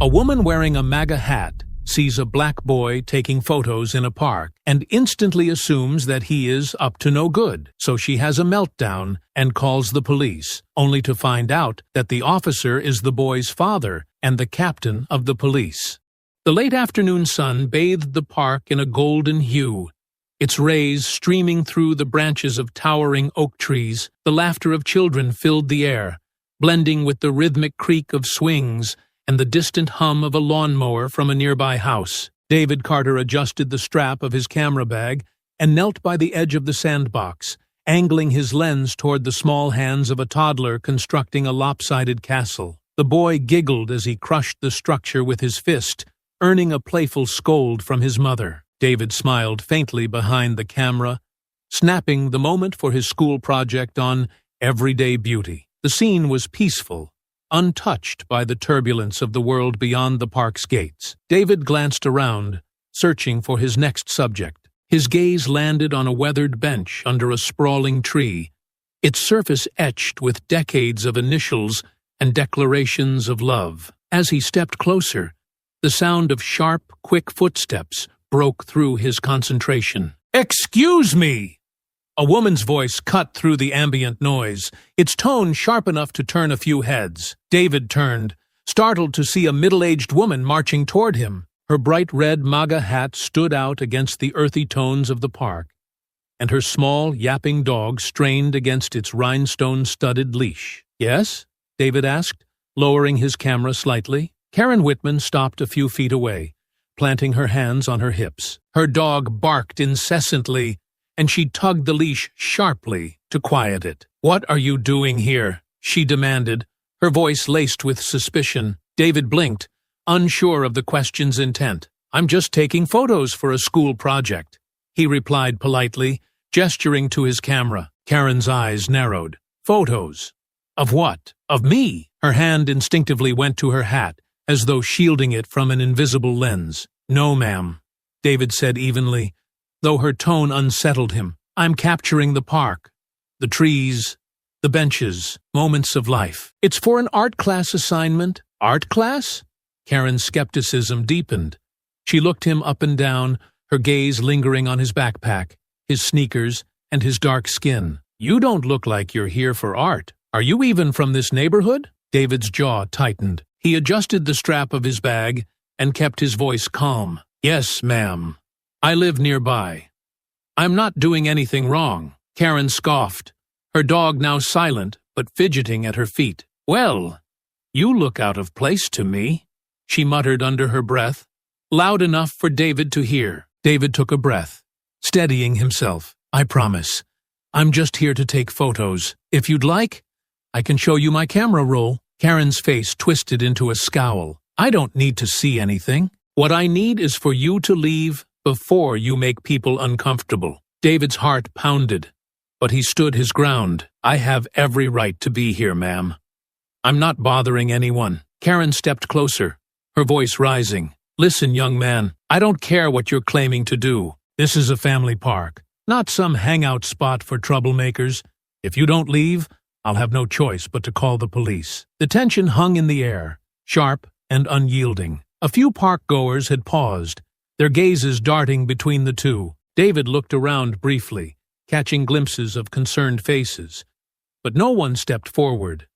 A woman wearing a MAGA hat sees a black boy taking photos in a park and instantly assumes that he is up to no good, so she has a meltdown and calls the police, only to find out that the officer is the boy's father and the captain of the police. The late afternoon sun bathed the park in a golden hue, its rays streaming through the branches of towering oak trees. The laughter of children filled the air, blending with the rhythmic creak of swings and the distant hum of a lawnmower from a nearby house. David Carter adjusted the strap of his camera bag and knelt by the edge of the sandbox, angling his lens toward the small hands of a toddler constructing a lopsided castle. The boy giggled as he crushed the structure with his fist, earning a playful scold from his mother. David smiled faintly behind the camera, snapping the moment for his school project on everyday beauty. The scene was peaceful, untouched by the turbulence of the world beyond the park's gates. David glanced around, searching for his next subject. His gaze landed on a weathered bench under a sprawling tree, its surface etched with decades of initials and declarations of love. As he stepped closer, the sound of sharp, quick footsteps broke through his concentration. "Excuse me!" A woman's voice cut through the ambient noise, its tone sharp enough to turn a few heads. David turned, startled to see a middle-aged woman marching toward him. Her bright red MAGA hat stood out against the earthy tones of the park, and her small, yapping dog strained against its rhinestone-studded leash. "Yes?" David asked, lowering his camera slightly. Karen Whitman stopped a few feet away, planting her hands on her hips. Her dog barked incessantly, and she tugged the leash sharply to quiet it. "What are you doing here?" she demanded, her voice laced with suspicion. David blinked, unsure of the question's intent. "I'm just taking photos for a school project," he replied politely, gesturing to his camera. Karen's eyes narrowed. "Photos? Of what? Of me?" Her hand instinctively went to her hat, as though shielding it from an invisible lens. "No, ma'am," David said evenly, though her tone unsettled him. "I'm capturing the park, the trees, the benches, moments of life. It's for an art class assignment." "Art class?" Karen's skepticism deepened. She looked him up and down, her gaze lingering on his backpack, his sneakers, and his dark skin. "You don't look like you're here for art. Are you even from this neighborhood?" David's jaw tightened. He adjusted the strap of his bag and kept his voice calm. "Yes, ma'am. I live nearby. I'm not doing anything wrong." Karen scoffed, her dog now silent but fidgeting at her feet. "Well, you look out of place to me," she muttered under her breath, loud enough for David to hear. David took a breath, steadying himself. "I promise. I'm just here to take photos. If you'd like, I can show you my camera roll." Karen's face twisted into a scowl. "I don't need to see anything. What I need is for you to leave before you make people uncomfortable." David's heart pounded, but he stood his ground. "I have every right to be here, ma'am. I'm not bothering anyone." Karen stepped closer, her voice rising. "Listen, young man, I don't care what you're claiming to do. This is a family park, not some hangout spot for troublemakers. If you don't leave, I'll have no choice but to call the police." The tension hung in the air, sharp and unyielding. A few park-goers had paused, their gazes darting between the two. David looked around briefly, catching glimpses of concerned faces, but no one stepped forward.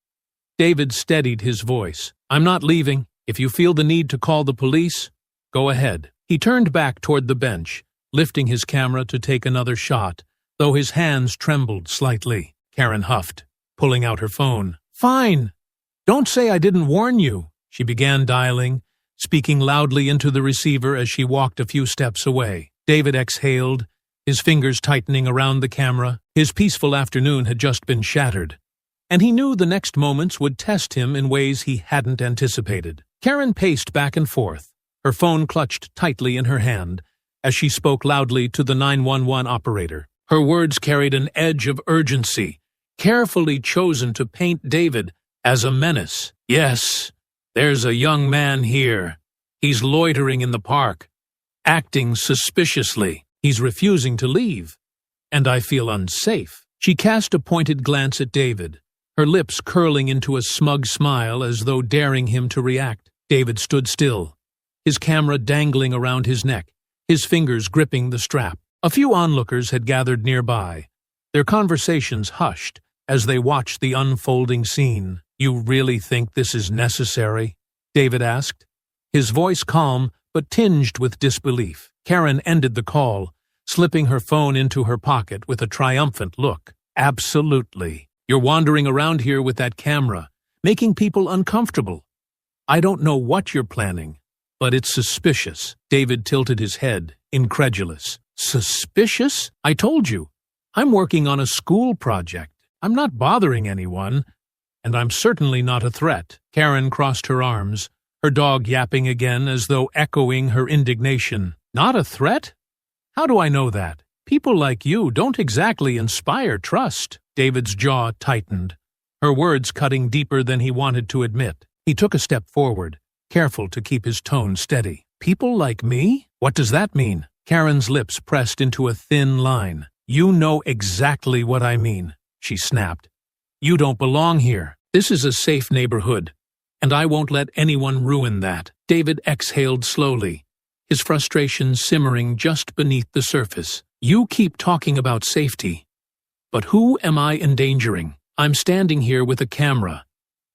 David steadied his voice. "I'm not leaving. If you feel the need to call the police, go ahead." He turned back toward the bench, lifting his camera to take another shot, though his hands trembled slightly. Karen huffed, pulling out her phone. "Fine. Don't say I didn't warn you." She began dialing, speaking loudly into the receiver as she walked a few steps away. David exhaled, his fingers tightening around the camera. His peaceful afternoon had just been shattered, and he knew the next moments would test him in ways he hadn't anticipated. Karen paced back and forth, her phone clutched tightly in her hand, as she spoke loudly to the 911 operator. Her words carried an edge of urgency, carefully chosen to paint David as a menace. "Yes, there's a young man here. He's loitering in the park, acting suspiciously. He's refusing to leave, and I feel unsafe." She cast a pointed glance at David, her lips curling into a smug smile as though daring him to react. David stood still, his camera dangling around his neck, his fingers gripping the strap. A few onlookers had gathered nearby, their conversations hushed as they watched the unfolding scene. "You really think this is necessary?" David asked, his voice calm but tinged with disbelief. Karen ended the call, slipping her phone into her pocket with a triumphant look. "Absolutely. You're wandering around here with that camera, making people uncomfortable. I don't know what you're planning, but it's suspicious." David tilted his head, incredulous. "Suspicious? I told you. I'm working on a school project. I'm not bothering anyone, and I'm certainly not a threat." Karen crossed her arms, her dog yapping again as though echoing her indignation. "Not a threat? How do I know that? People like you don't exactly inspire trust." David's jaw tightened, her words cutting deeper than he wanted to admit. He took a step forward, careful to keep his tone steady. "People like me? What does that mean?" Karen's lips pressed into a thin line. "You know exactly what I mean," she snapped. "You don't belong here. This is a safe neighborhood, and I won't let anyone ruin that." David exhaled slowly, his frustration simmering just beneath the surface. "You keep talking about safety, but who am I endangering? I'm standing here with a camera,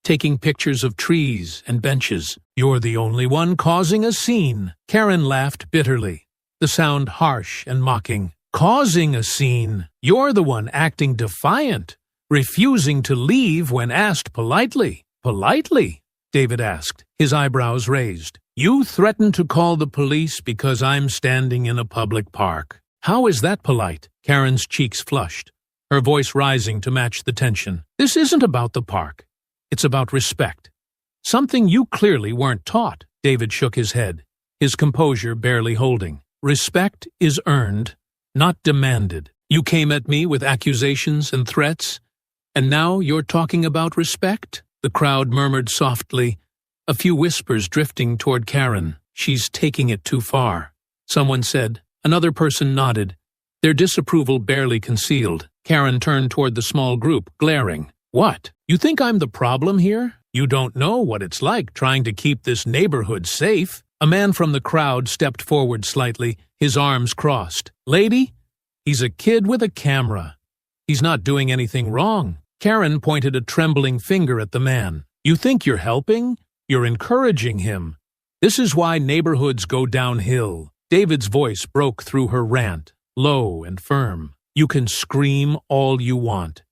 taking pictures of trees and benches. You're the only one causing a scene." Karen laughed bitterly, the sound harsh and mocking. "Causing a scene? You're the one acting defiant, refusing to leave when asked politely." "Politely?" David asked, his eyebrows raised. "You threatened to call the police because I'm standing in a public park. How is that polite?" Karen's cheeks flushed, her voice rising to match the tension. "This isn't about the park. It's about respect. Something you clearly weren't taught." David shook his head, his composure barely holding. "Respect is earned, not demanded. You came at me with accusations and threats, and now you're talking about respect?" The crowd murmured softly, a few whispers drifting toward Karen. "She's taking it too far," someone said. Another person nodded, their disapproval barely concealed. Karen turned toward the small group, glaring. "What? You think I'm the problem here? You don't know what it's like trying to keep this neighborhood safe." A man from the crowd stepped forward slightly, his arms crossed. "Lady, he's a kid with a camera. He's not doing anything wrong." Karen pointed a trembling finger at the man. "You think you're helping? You're encouraging him. This is why neighborhoods go downhill." David's voice broke through her rant, low and firm. "You can scream all you want.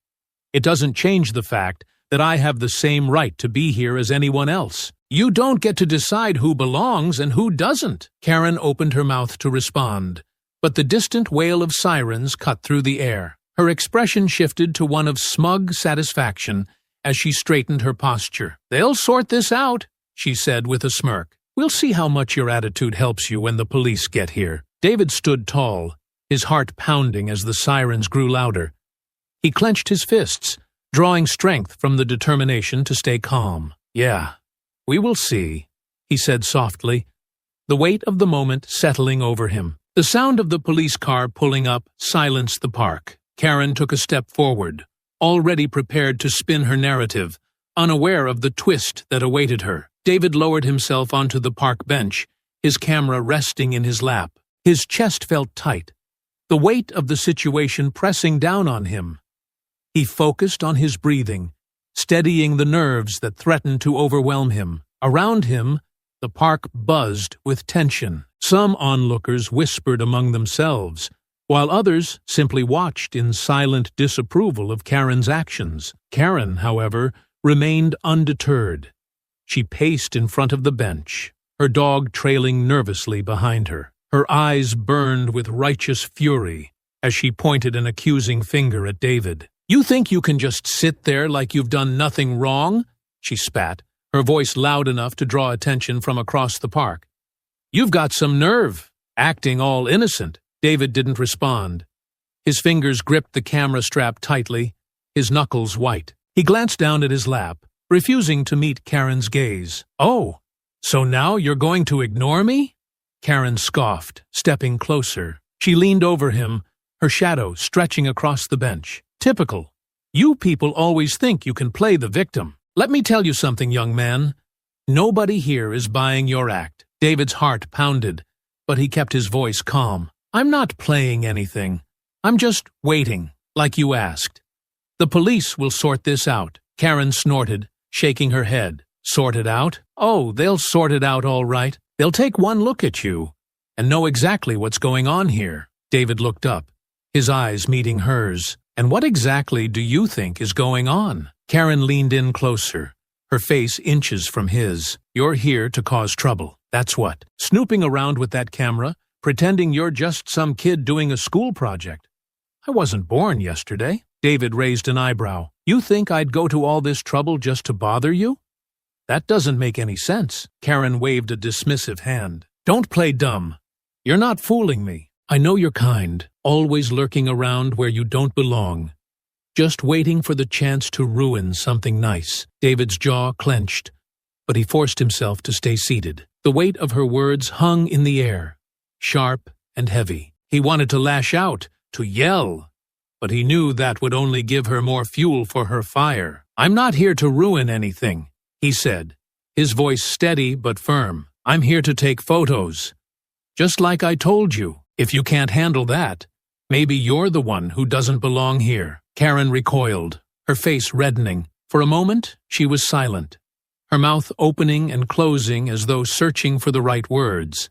It doesn't change the fact that I have the same right to be here as anyone else. You don't get to decide who belongs and who doesn't." Karen opened her mouth to respond, but the distant wail of sirens cut through the air. Her expression shifted to one of smug satisfaction as she straightened her posture. "They'll sort this out," she said with a smirk. "We'll see how much your attitude helps you when the police get here." David stood tall, his heart pounding as the sirens grew louder. He clenched his fists, drawing strength from the determination to stay calm. "Yeah, we will see," he said softly, the weight of the moment settling over him. The sound of the police car pulling up silenced the park. Karen took a step forward, already prepared to spin her narrative, unaware of the twist that awaited her. David lowered himself onto the park bench, his camera resting in his lap. His chest felt tight, the weight of the situation pressing down on him. He focused on his breathing, steadying the nerves that threatened to overwhelm him. Around him, the park buzzed with tension. Some onlookers whispered among themselves, while others simply watched in silent disapproval of Karen's actions. Karen, however, remained undeterred. She paced in front of the bench, her dog trailing nervously behind her. Her eyes burned with righteous fury as she pointed an accusing finger at David. "You think you can just sit there like you've done nothing wrong?" she spat, her voice loud enough to draw attention from across the park. "You've got some nerve, acting all innocent." David didn't respond. His fingers gripped the camera strap tightly, his knuckles white. He glanced down at his lap, refusing to meet Karen's gaze. "Oh, so now you're going to ignore me?" Karen scoffed, stepping closer. She leaned over him, her shadow stretching across the bench. "Typical. You people always think you can play the victim. Let me tell you something, young man. Nobody here is buying your act. David's heart pounded, but he kept his voice calm. I'm not playing anything. I'm just waiting, like you asked. The police will sort this out, Karen snorted, shaking her head. Sort it out? Oh, they'll sort it out all right. They'll take one look at you and know exactly what's going on here. David looked up, his eyes meeting hers. And what exactly do you think is going on? Karen leaned in closer, her face inches from his. You're here to cause trouble. That's what. Snooping around with that camera, pretending you're just some kid doing a school project. I wasn't born yesterday. David raised an eyebrow. You think I'd go to all this trouble just to bother you? That doesn't make any sense. Karen waved a dismissive hand. Don't play dumb. You're not fooling me. I know you're kind, always lurking around where you don't belong. Just waiting for the chance to ruin something nice. David's jaw clenched, but he forced himself to stay seated. The weight of her words hung in the air, sharp and heavy. He wanted to lash out, to yell, but he knew that would only give her more fuel for her fire. I'm not here to ruin anything, he said, his voice steady but firm. I'm here to take photos. Just like I told you, if you can't handle that, maybe you're the one who doesn't belong here. Karen recoiled, her face reddening. For a moment, she was silent, her mouth opening and closing as though searching for the right words.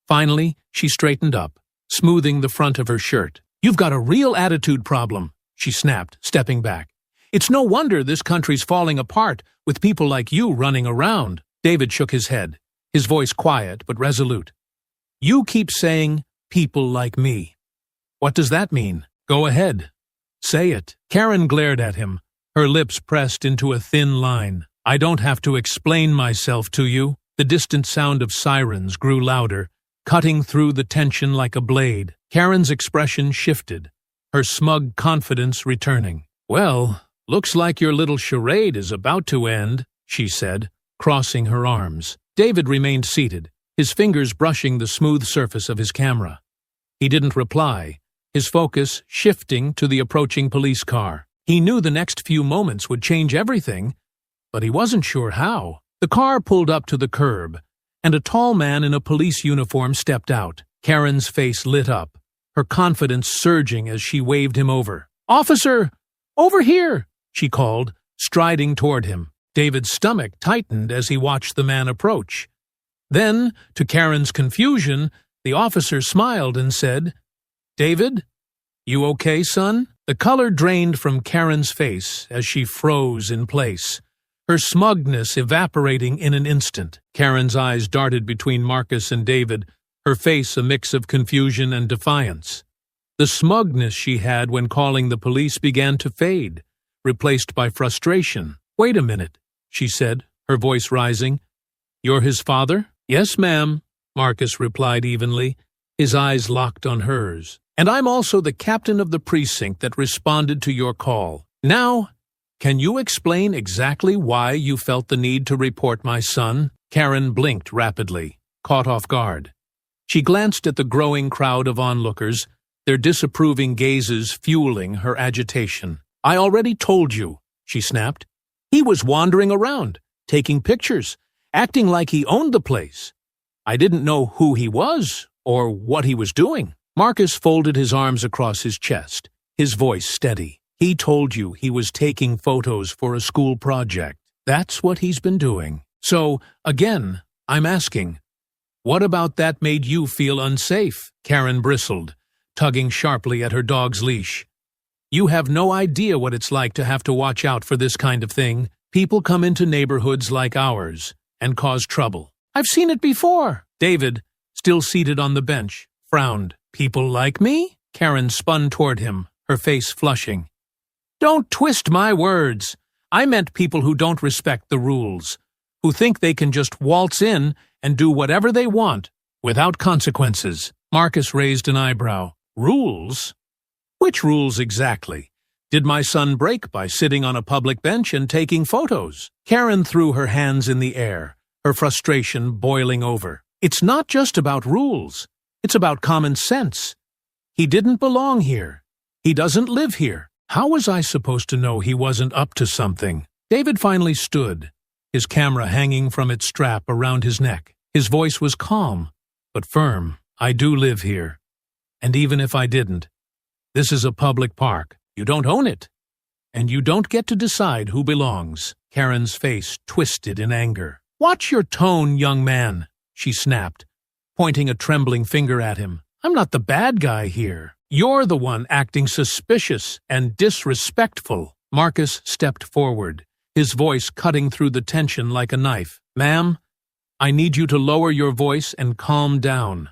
Finally, she straightened up, smoothing the front of her shirt. You've got a real attitude problem, she snapped, stepping back. It's no wonder this country's falling apart with people like you running around. David shook his head, his voice quiet but resolute. You keep saying, people like me. What does that mean? Go ahead. Say it. Karen glared at him, her lips pressed into a thin line. I don't have to explain myself to you. The distant sound of sirens grew louder, cutting through the tension like a blade. Karen's expression shifted, her smug confidence returning. Well, looks like your little charade is about to end, she said, crossing her arms. David remained seated, his fingers brushing the smooth surface of his camera. He didn't reply, his focus shifting to the approaching police car. He knew the next few moments would change everything, but he wasn't sure how. The car pulled up to the curb, and a tall man in a police uniform stepped out. Karen's face lit up, her confidence surging as she waved him over. Officer, over here, she called, striding toward him. David's stomach tightened as he watched the man approach. Then, to Karen's confusion, the officer smiled and said, David, you okay, son? The color drained from Karen's face as she froze in place, her smugness evaporating in an instant. Karen's eyes darted between Marcus and David, her face a mix of confusion and defiance. The smugness she had when calling the police began to fade, replaced by frustration. Wait a minute, she said, her voice rising. You're his father? Yes, ma'am, Marcus replied evenly, his eyes locked on hers. And I'm also the captain of the precinct that responded to your call. Now, can you explain exactly why you felt the need to report my son? Karen blinked rapidly, caught off guard. She glanced at the growing crowd of onlookers, their disapproving gazes fueling her agitation. I already told you, she snapped. He was wandering around, taking pictures, acting like he owned the place. I didn't know who he was or what he was doing. Marcus folded his arms across his chest, his voice steady. He told you he was taking photos for a school project. That's what he's been doing. So, again, I'm asking, what about that made you feel unsafe? Karen bristled, tugging sharply at her dog's leash. You have no idea what it's like to have to watch out for this kind of thing. People come into neighborhoods like ours and cause trouble. I've seen it before. David, still seated on the bench, frowned. People like me? Karen spun toward him, her face flushing. Don't twist my words. I meant people who don't respect the rules, who think they can just waltz in and do whatever they want, without consequences. Marcus raised an eyebrow. Rules? Which rules exactly? Did my son break by sitting on a public bench and taking photos? Karen threw her hands in the air, her frustration boiling over. It's not just about rules. It's about common sense. He didn't belong here. He doesn't live here. How was I supposed to know he wasn't up to something? David finally stood, his camera hanging from its strap around his neck. His voice was calm, but firm. I do live here. And even if I didn't, this is a public park. You don't own it. And you don't get to decide who belongs. Karen's face twisted in anger. Watch your tone, young man, she snapped, pointing a trembling finger at him. I'm not the bad guy here. You're the one acting suspicious and disrespectful. Marcus stepped forward, his voice cutting through the tension like a knife. Ma'am, I need you to lower your voice and calm down.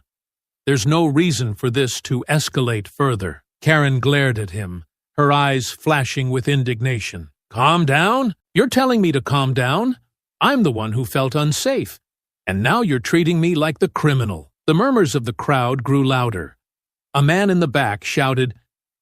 There's no reason for this to escalate further. Karen glared at him, her eyes flashing with indignation. Calm down? You're telling me to calm down? I'm the one who felt unsafe, and now you're treating me like the criminal. The murmurs of the crowd grew louder. A man in the back shouted,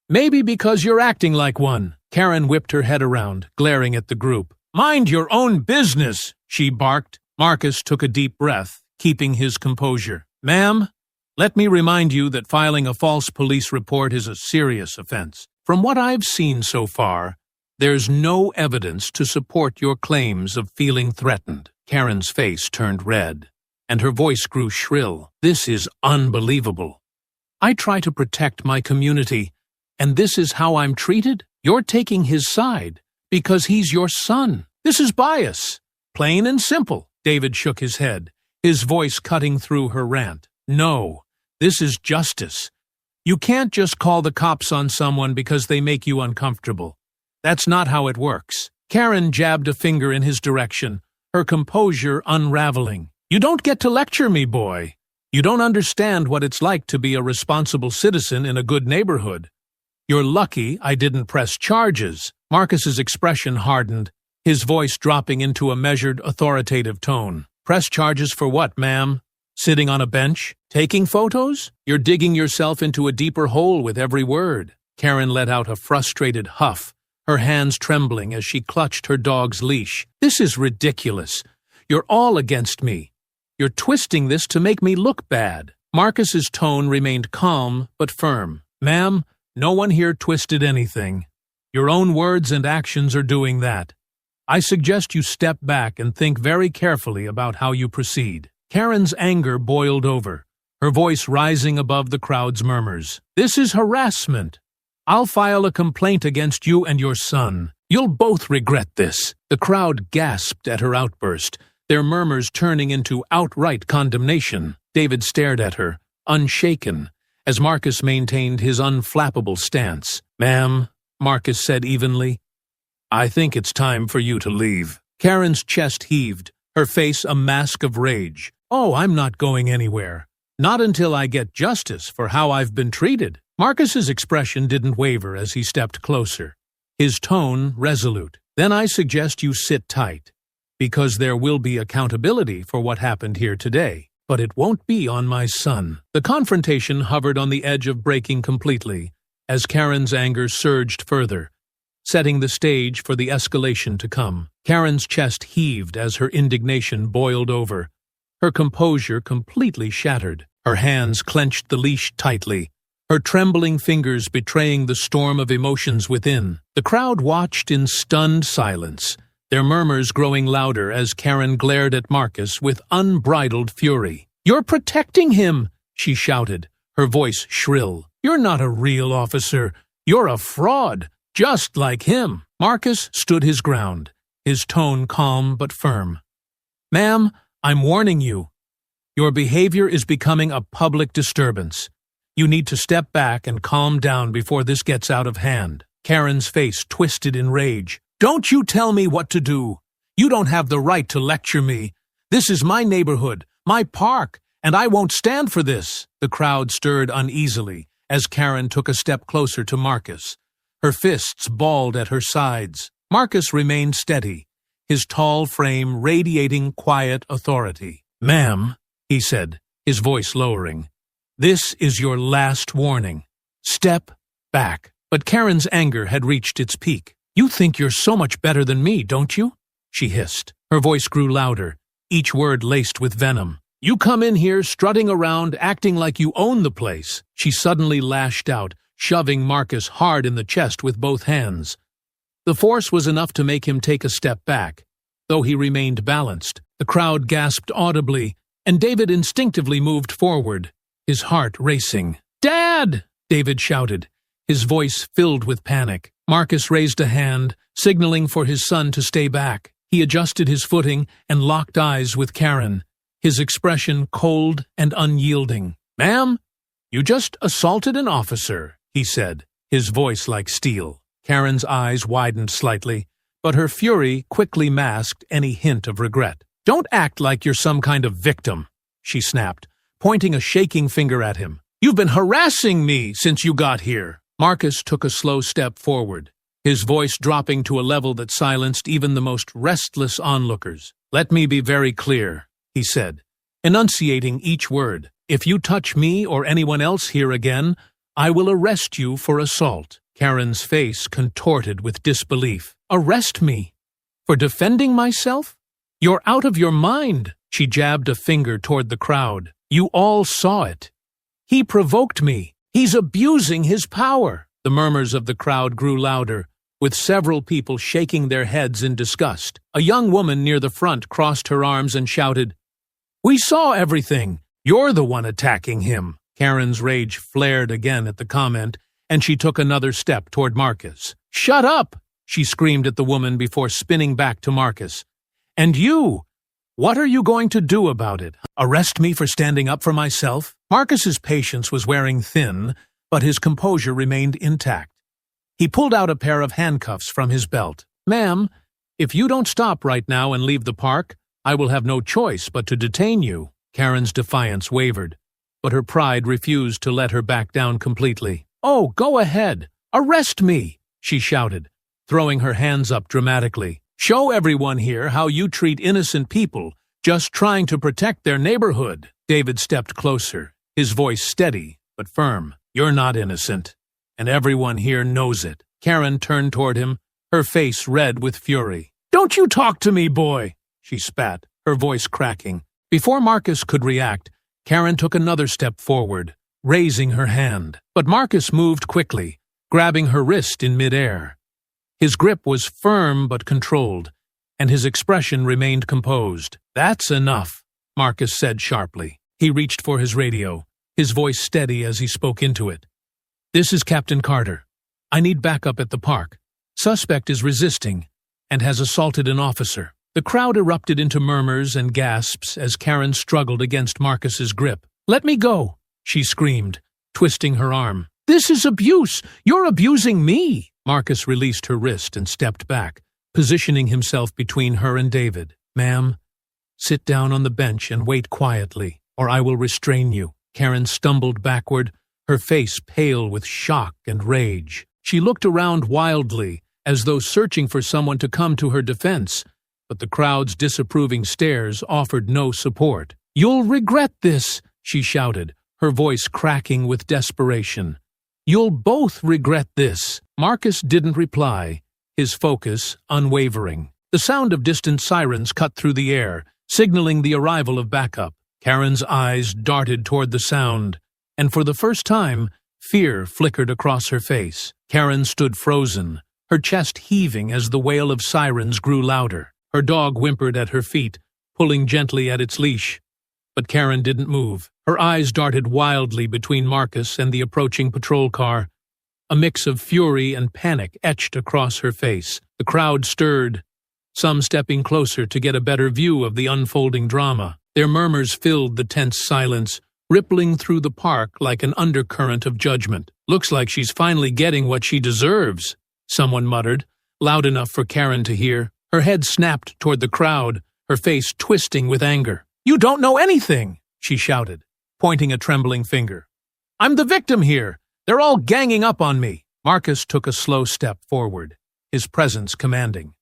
Maybe because you're acting like one. Karen whipped her head around, glaring at the group. Mind your own business, she barked. Marcus took a deep breath, keeping his composure. Ma'am, let me remind you that filing a false police report is a serious offense. From what I've seen so far, there's no evidence to support your claims of feeling threatened. Karen's face turned red, and her voice grew shrill. This is unbelievable. I try to protect my community, and this is how I'm treated? You're taking his side because he's your son. This is bias. Plain and simple. David shook his head, his voice cutting through her rant. No, this is justice. You can't just call the cops on someone because they make you uncomfortable. That's not how it works. Karen jabbed a finger in his direction, her composure unraveling. You don't get to lecture me, boy. You don't understand what it's like to be a responsible citizen in a good neighborhood. You're lucky I didn't press charges. Marcus's expression hardened, his voice dropping into a measured, authoritative tone. Press charges for what, ma'am? Sitting on a bench? Taking photos? You're digging yourself into a deeper hole with every word. Karen let out a frustrated huff, her hands trembling as she clutched her dog's leash. This is ridiculous. You're all against me. You're twisting this to make me look bad. Marcus's tone remained calm but firm. Ma'am, no one here twisted anything. Your own words and actions are doing that. I suggest you step back and think very carefully about how you proceed. Karen's anger boiled over, her voice rising above the crowd's murmurs. This is harassment. I'll file a complaint against you and your son. You'll both regret this. The crowd gasped at her outburst, their murmurs turning into outright condemnation. David stared at her, unshaken, as Marcus maintained his unflappable stance. Ma'am, Marcus said evenly, I think it's time for you to leave. Karen's chest heaved, her face a mask of rage. Oh, I'm not going anywhere. Not until I get justice for how I've been treated. Marcus's expression didn't waver as he stepped closer, his tone resolute. Then I suggest you sit tight, because there will be accountability for what happened here today. But it won't be on my son. The confrontation hovered on the edge of breaking completely, as Karen's anger surged further, setting the stage for the escalation to come. Karen's chest heaved as her indignation boiled over, her composure completely shattered. Her hands clenched the leash tightly, her trembling fingers betraying the storm of emotions within. The crowd watched in stunned silence, their murmurs growing louder as Karen glared at Marcus with unbridled fury. You're protecting him, she shouted, her voice shrill. You're not a real officer. You're a fraud, just like him. Marcus stood his ground, his tone calm but firm. Ma'am, I'm warning you. Your behavior is becoming a public disturbance. You need to step back and calm down before this gets out of hand. Karen's face twisted in rage. Don't you tell me what to do. You don't have the right to lecture me. This is my neighborhood, my park, and I won't stand for this. The crowd stirred uneasily as Karen took a step closer to Marcus, her fists balled at her sides. Marcus remained steady, his tall frame radiating quiet authority. Ma'am, he said, his voice lowering, this is your last warning. Step back. But Karen's anger had reached its peak. You think you're so much better than me, don't you? She hissed. Her voice grew louder, each word laced with venom. You come in here strutting around, acting like you own the place. She suddenly lashed out, shoving Marcus hard in the chest with both hands. The force was enough to make him take a step back, though he remained balanced. The crowd gasped audibly, and David instinctively moved forward, his heart racing. "Dad!" David shouted, his voice filled with panic. Marcus raised a hand, signaling for his son to stay back. He adjusted his footing and locked eyes with Karen, his expression cold and unyielding. "Ma'am, you just assaulted an officer," he said, his voice like steel. Karen's eyes widened slightly, but her fury quickly masked any hint of regret. "Don't act like you're some kind of victim," she snapped, pointing a shaking finger at him. "You've been harassing me since you got here." Marcus took a slow step forward, his voice dropping to a level that silenced even the most restless onlookers. "Let me be very clear," he said, enunciating each word. "If you touch me or anyone else here again, I will arrest you for assault." Karen's face contorted with disbelief. "Arrest me? For defending myself? You're out of your mind." She jabbed a finger toward the crowd. "You all saw it. He provoked me. He's abusing his power." The murmurs of the crowd grew louder, with several people shaking their heads in disgust. A young woman near the front crossed her arms and shouted, "We saw everything. You're the one attacking him." Karen's rage flared again at the comment, and she took another step toward Marcus. "Shut up!" she screamed at the woman before spinning back to Marcus. "And you? What are you going to do about it? Arrest me for standing up for myself?" Marcus's patience was wearing thin, but his composure remained intact. He pulled out a pair of handcuffs from his belt. "Ma'am, if you don't stop right now and leave the park, I will have no choice but to detain you." Karen's defiance wavered, but her pride refused to let her back down completely. "Oh, go ahead. Arrest me," she shouted, throwing her hands up dramatically. "Show everyone here how you treat innocent people just trying to protect their neighborhood." David stepped closer, his voice steady but firm. "You're not innocent, and everyone here knows it." Karen turned toward him, her face red with fury. "Don't you talk to me, boy," she spat, her voice cracking. Before Marcus could react, Karen took another step forward, raising her hand. But Marcus moved quickly, grabbing her wrist in midair. His grip was firm but controlled, and his expression remained composed. "That's enough," Marcus said sharply. He reached for his radio, his voice steady as he spoke into it. "This is Captain Carter. I need backup at the park. Suspect is resisting and has assaulted an officer." The crowd erupted into murmurs and gasps as Karen struggled against Marcus's grip. "Let me go," she screamed, twisting her arm. "This is abuse! You're abusing me!" Marcus released her wrist and stepped back, positioning himself between her and David. "Ma'am, sit down on the bench and wait quietly, or I will restrain you." Karen stumbled backward, her face pale with shock and rage. She looked around wildly, as though searching for someone to come to her defense, but the crowd's disapproving stares offered no support. "You'll regret this," she shouted, her voice cracking with desperation. "You'll both regret this." Marcus didn't reply, his focus unwavering. The sound of distant sirens cut through the air, signaling the arrival of backup. Karen's eyes darted toward the sound, and for the first time, fear flickered across her face. Karen stood frozen, her chest heaving as the wail of sirens grew louder. Her dog whimpered at her feet, pulling gently at its leash. But Karen didn't move. Her eyes darted wildly between Marcus and the approaching patrol car. A mix of fury and panic etched across her face. The crowd stirred, some stepping closer to get a better view of the unfolding drama. Their murmurs filled the tense silence, rippling through the park like an undercurrent of judgment. "Looks like she's finally getting what she deserves," someone muttered, loud enough for Karen to hear. Her head snapped toward the crowd, her face twisting with anger. "You don't know anything," she shouted, pointing a trembling finger. "I'm the victim here. They're all ganging up on me." Marcus took a slow step forward, his presence commanding.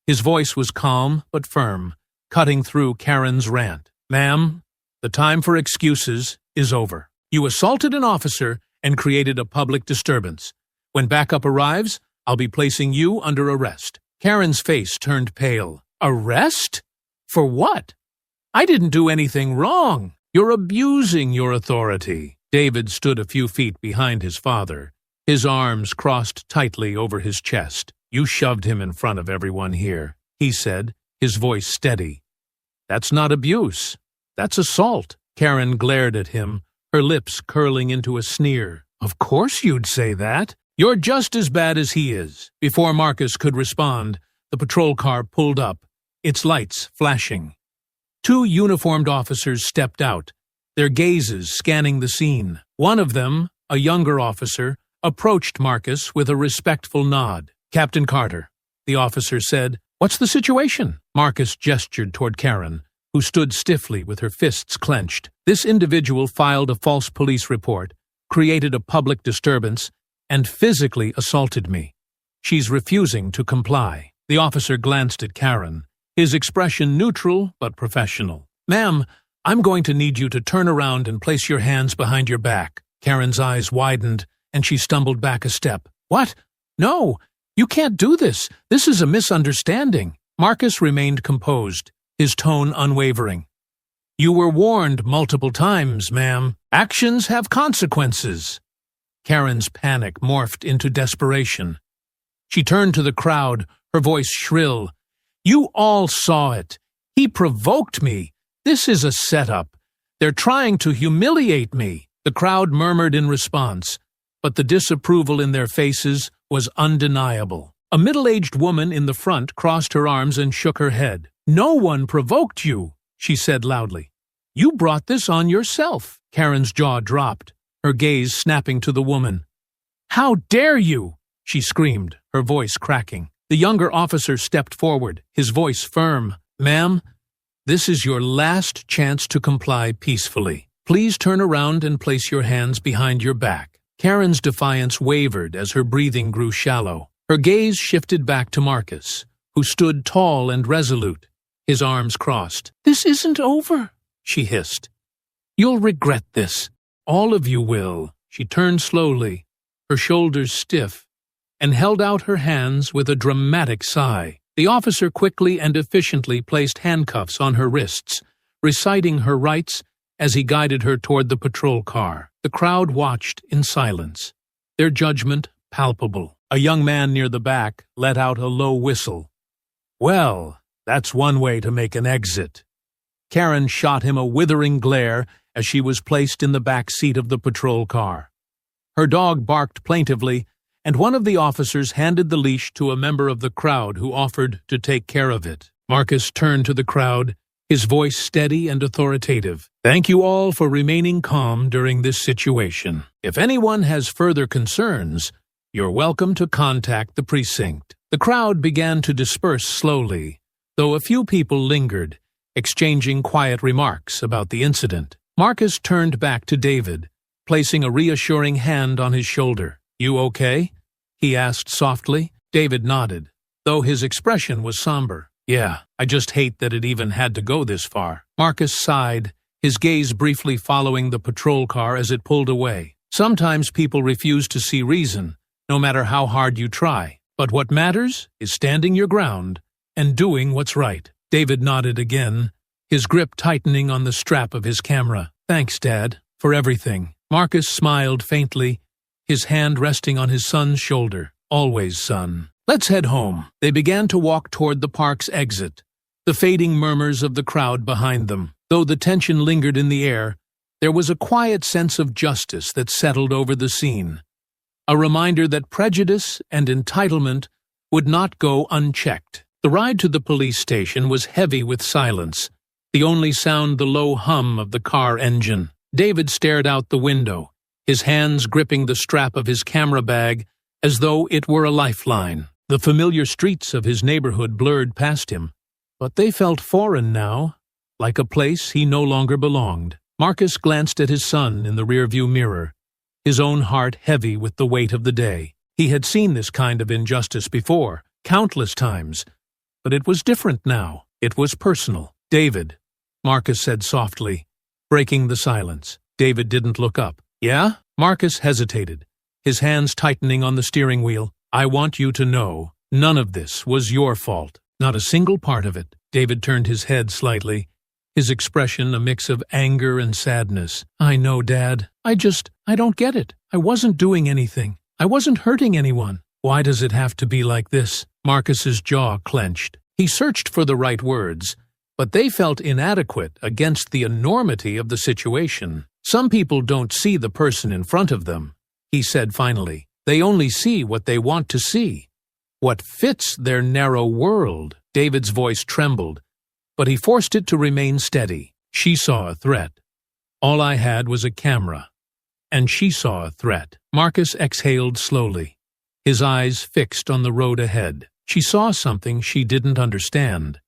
His voice was calm but firm, cutting through Karen's rant. "Ma'am, the time for excuses is over. You assaulted an officer and created a public disturbance. When backup arrives, I'll be placing you under arrest." Karen's face turned pale. "Arrest? For what? I didn't do anything wrong." "You're abusing your authority." David stood a few feet behind his father, his arms crossed tightly over his chest. "You shoved him in front of everyone here," he said, his voice steady. That's not abuse. That's assault. Karen glared at him, her lips curling into a sneer. Of course you'd say that. You're just as bad as he is. Before Marcus could respond, the patrol car pulled up, its lights flashing. 2 uniformed officers stepped out, their gazes scanning the scene. One of them, a younger officer, approached Marcus with a respectful nod. Captain Carter, the officer said. What's the situation? Marcus gestured toward Karen, who stood stiffly with her fists clenched. This individual filed a false police report, created a public disturbance, and physically assaulted me. She's refusing to comply. The officer glanced at Karen, his expression neutral but professional. Ma'am, I'm going to need you to turn around and place your hands behind your back. Karen's eyes widened, and she stumbled back a step. What? No, you can't do this. This is a misunderstanding. Marcus remained composed, his tone unwavering. You were warned multiple times, ma'am. Actions have consequences. Karen's panic morphed into desperation. She turned to the crowd, her voice shrill. You all saw it. He provoked me. This is a setup. They're trying to humiliate me. The crowd murmured in response, but the disapproval in their faces was undeniable. A middle-aged woman in the front crossed her arms and shook her head. No one provoked you, she said loudly. You brought this on yourself. Karen's jaw dropped, her gaze snapping to the woman. How dare you? She screamed, her voice cracking. The younger officer stepped forward, his voice firm. Ma'am, this is your last chance to comply peacefully. Please turn around and place your hands behind your back. Karen's defiance wavered as her breathing grew shallow. Her gaze shifted back to Marcus, who stood tall and resolute, his arms crossed. This isn't over, she hissed. You'll regret this. All of you will. She turned slowly, her shoulders stiff, and held out her hands with a dramatic sigh. The officer quickly and efficiently placed handcuffs on her wrists, reciting her rights as he guided her toward the patrol car. The crowd watched in silence, their judgment palpable. A young man near the back let out a low whistle. Well, that's one way to make an exit. Karen shot him a withering glare as she was placed in the back seat of the patrol car. Her dog barked plaintively, and one of the officers handed the leash to a member of the crowd who offered to take care of it. Marcus turned to the crowd, his voice steady and authoritative. Thank you all for remaining calm during this situation. If anyone has further concerns, you're welcome to contact the precinct. The crowd began to disperse slowly, though a few people lingered, exchanging quiet remarks about the incident. Marcus turned back to David, placing a reassuring hand on his shoulder. You okay? He asked softly. David nodded, though his expression was somber. Yeah, I just hate that it even had to go this far. Marcus sighed, his gaze briefly following the patrol car as it pulled away. Sometimes people refuse to see reason, no matter how hard you try. But what matters is standing your ground and doing what's right. David nodded again, his grip tightening on the strap of his camera. Thanks, Dad, for everything. Marcus smiled faintly, his hand resting on his son's shoulder. Always, son. Let's head home. They began to walk toward the park's exit, the fading murmurs of the crowd behind them. Though the tension lingered in the air, there was a quiet sense of justice that settled over the scene, a reminder that prejudice and entitlement would not go unchecked. The ride to the police station was heavy with silence, the only sound the low hum of the car engine. David stared out the window, his hands gripping the strap of his camera bag as though it were a lifeline. The familiar streets of his neighborhood blurred past him, but they felt foreign now, like a place he no longer belonged. Marcus glanced at his son in the rearview mirror, his own heart heavy with the weight of the day. He had seen this kind of injustice before, countless times, but it was different now. It was personal. David, Marcus said softly, breaking the silence. David didn't look up. Yeah? Marcus hesitated, his hands tightening on the steering wheel. I want you to know, none of this was your fault. Not a single part of it. David turned his head slightly, his expression a mix of anger and sadness. I know, Dad. I don't get it. I wasn't doing anything. I wasn't hurting anyone. Why does it have to be like this? Marcus's jaw clenched. He searched for the right words, but they felt inadequate against the enormity of the situation. Some people don't see the person in front of them, he said finally. They only see what they want to see, what fits their narrow world. David's voice trembled, but he forced it to remain steady. She saw a threat. All I had was a camera, and she saw a threat. Marcus exhaled slowly, his eyes fixed on the road ahead. She saw something she didn't understand,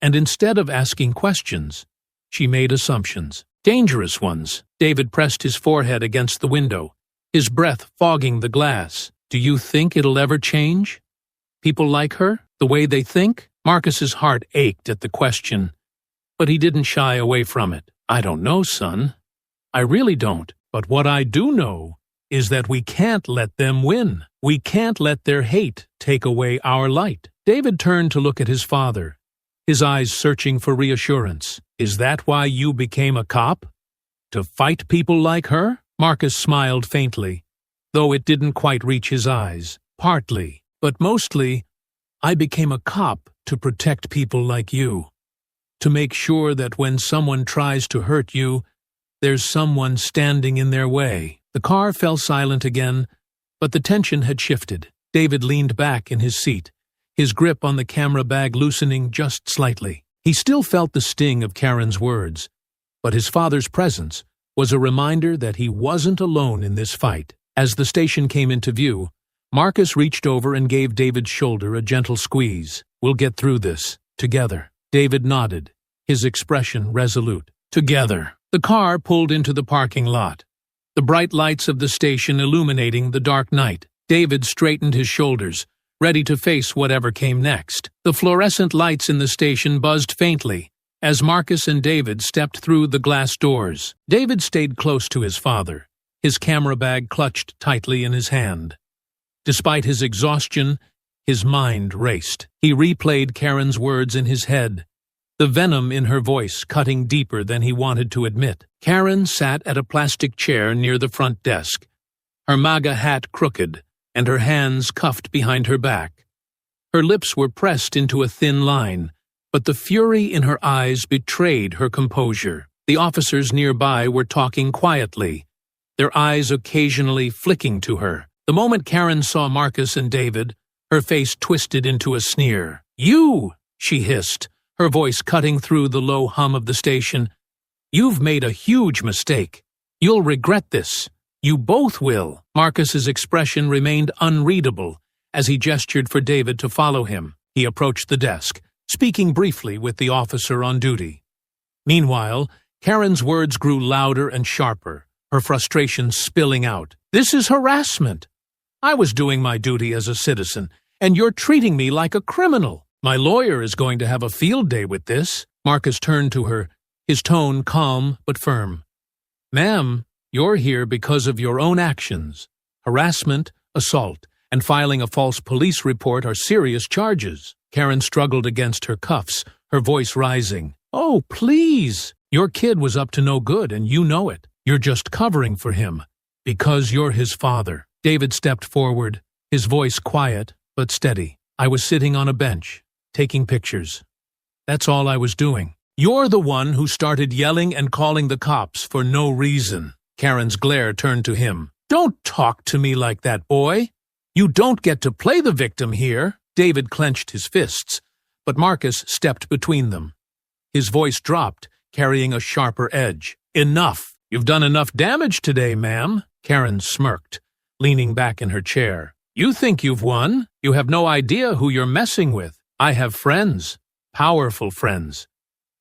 and instead of asking questions, she made assumptions, dangerous ones. David pressed his forehead against the window, his breath fogging the glass. Do you think it'll ever change? People like her, the way they think? Marcus's heart ached at the question, but he didn't shy away from it. I don't know, son. I really don't. But what I do know is that we can't let them win. We can't let their hate take away our light. David turned to look at his father, his eyes searching for reassurance. Is that why you became a cop? To fight people like her? Marcus smiled faintly, though it didn't quite reach his eyes. Partly, but mostly, I became a cop to protect people like you. To make sure that when someone tries to hurt you, there's someone standing in their way. The car fell silent again, but the tension had shifted. David leaned back in his seat, his grip on the camera bag loosening just slightly. He still felt the sting of Karen's words, but his father's presence was a reminder that he wasn't alone in this fight. As the station came into view, Marcus reached over and gave David's shoulder a gentle squeeze. We'll get through this, together. David nodded, his expression resolute. Together. The car pulled into the parking lot, the bright lights of the station illuminating the dark night. David straightened his shoulders, ready to face whatever came next. The fluorescent lights in the station buzzed faintly as Marcus and David stepped through the glass doors. David stayed close to his father, his camera bag clutched tightly in his hand. Despite his exhaustion, his mind raced. He replayed Karen's words in his head, the venom in her voice cutting deeper than he wanted to admit. Karen sat at a plastic chair near the front desk, her MAGA hat crooked and her hands cuffed behind her back. Her lips were pressed into a thin line, but the fury in her eyes betrayed her composure. The officers nearby were talking quietly, their eyes occasionally flicking to her. The moment Karen saw Marcus and David, her face twisted into a sneer. You, she hissed, her voice cutting through the low hum of the station. You've made a huge mistake. You'll regret this. You both will. Marcus's expression remained unreadable as he gestured for David to follow him. He approached the desk, speaking briefly with the officer on duty. Meanwhile, Karen's words grew louder and sharper, her frustration spilling out. This is harassment. I was doing my duty as a citizen, and you're treating me like a criminal. My lawyer is going to have a field day with this. Marcus turned to her, his tone calm but firm. Ma'am, you're here because of your own actions. Harassment, assault, and filing a false police report are serious charges. Karen struggled against her cuffs, her voice rising. Oh, please! Your kid was up to no good, and you know it. You're just covering for him, because you're his father. David stepped forward, his voice quiet but steady. I was sitting on a bench, taking pictures. That's all I was doing. You're the one who started yelling and calling the cops for no reason. Karen's glare turned to him. Don't talk to me like that, boy. You don't get to play the victim here. David clenched his fists, but Marcus stepped between them. His voice dropped, carrying a sharper edge. Enough. You've done enough damage today, ma'am. Karen smirked, leaning back in her chair. You think you've won? You have no idea who you're messing with. I have friends, powerful friends,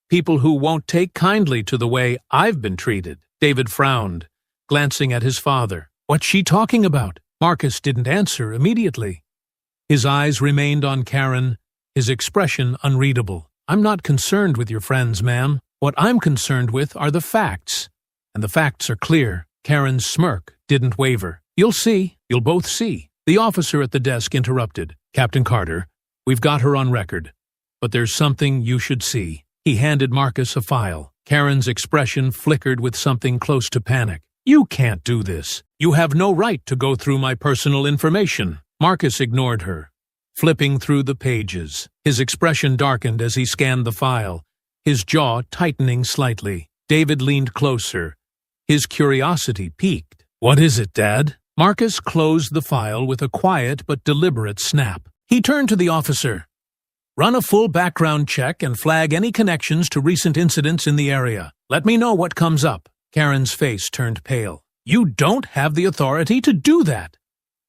people who won't take kindly to the way I've been treated. David frowned, glancing at his father. What's she talking about? Marcus didn't answer immediately. His eyes remained on Karen, his expression unreadable. I'm not concerned with your friends, ma'am. What I'm concerned with are the facts. And the facts are clear. Karen's smirk didn't waver. You'll see. You'll both see. The officer at the desk interrupted. Captain Carter, we've got her on record. But there's something you should see. He handed Marcus a file. Karen's expression flickered with something close to panic. You can't do this. You have no right to go through my personal information. Marcus ignored her, flipping through the pages. His expression darkened as he scanned the file, his jaw tightening slightly. David leaned closer. His curiosity piqued. "What is it, Dad?" Marcus closed the file with a quiet but deliberate snap. He turned to the officer. "Run a full background check and flag any connections to recent incidents in the area. Let me know what comes up." Karen's face turned pale. "You don't have the authority to do that.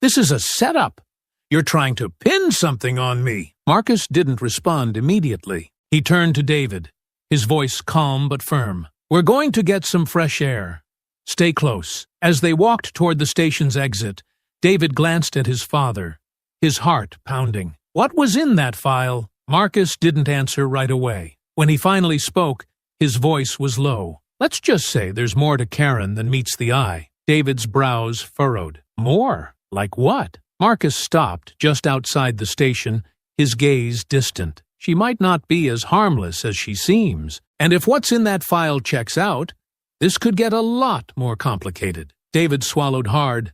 This is a setup. You're trying to pin something on me." Marcus didn't respond immediately. He turned to David, his voice calm but firm. "We're going to get some fresh air. Stay close." As they walked toward the station's exit, David glanced at his father, his heart pounding. What was in that file? Marcus didn't answer right away. When he finally spoke, his voice was low. "Let's just say there's more to Karen than meets the eye." David's brows furrowed. "More? Like what?" Marcus stopped just outside the station, his gaze distant. "She might not be as harmless as she seems. And if what's in that file checks out, this could get a lot more complicated." David swallowed hard,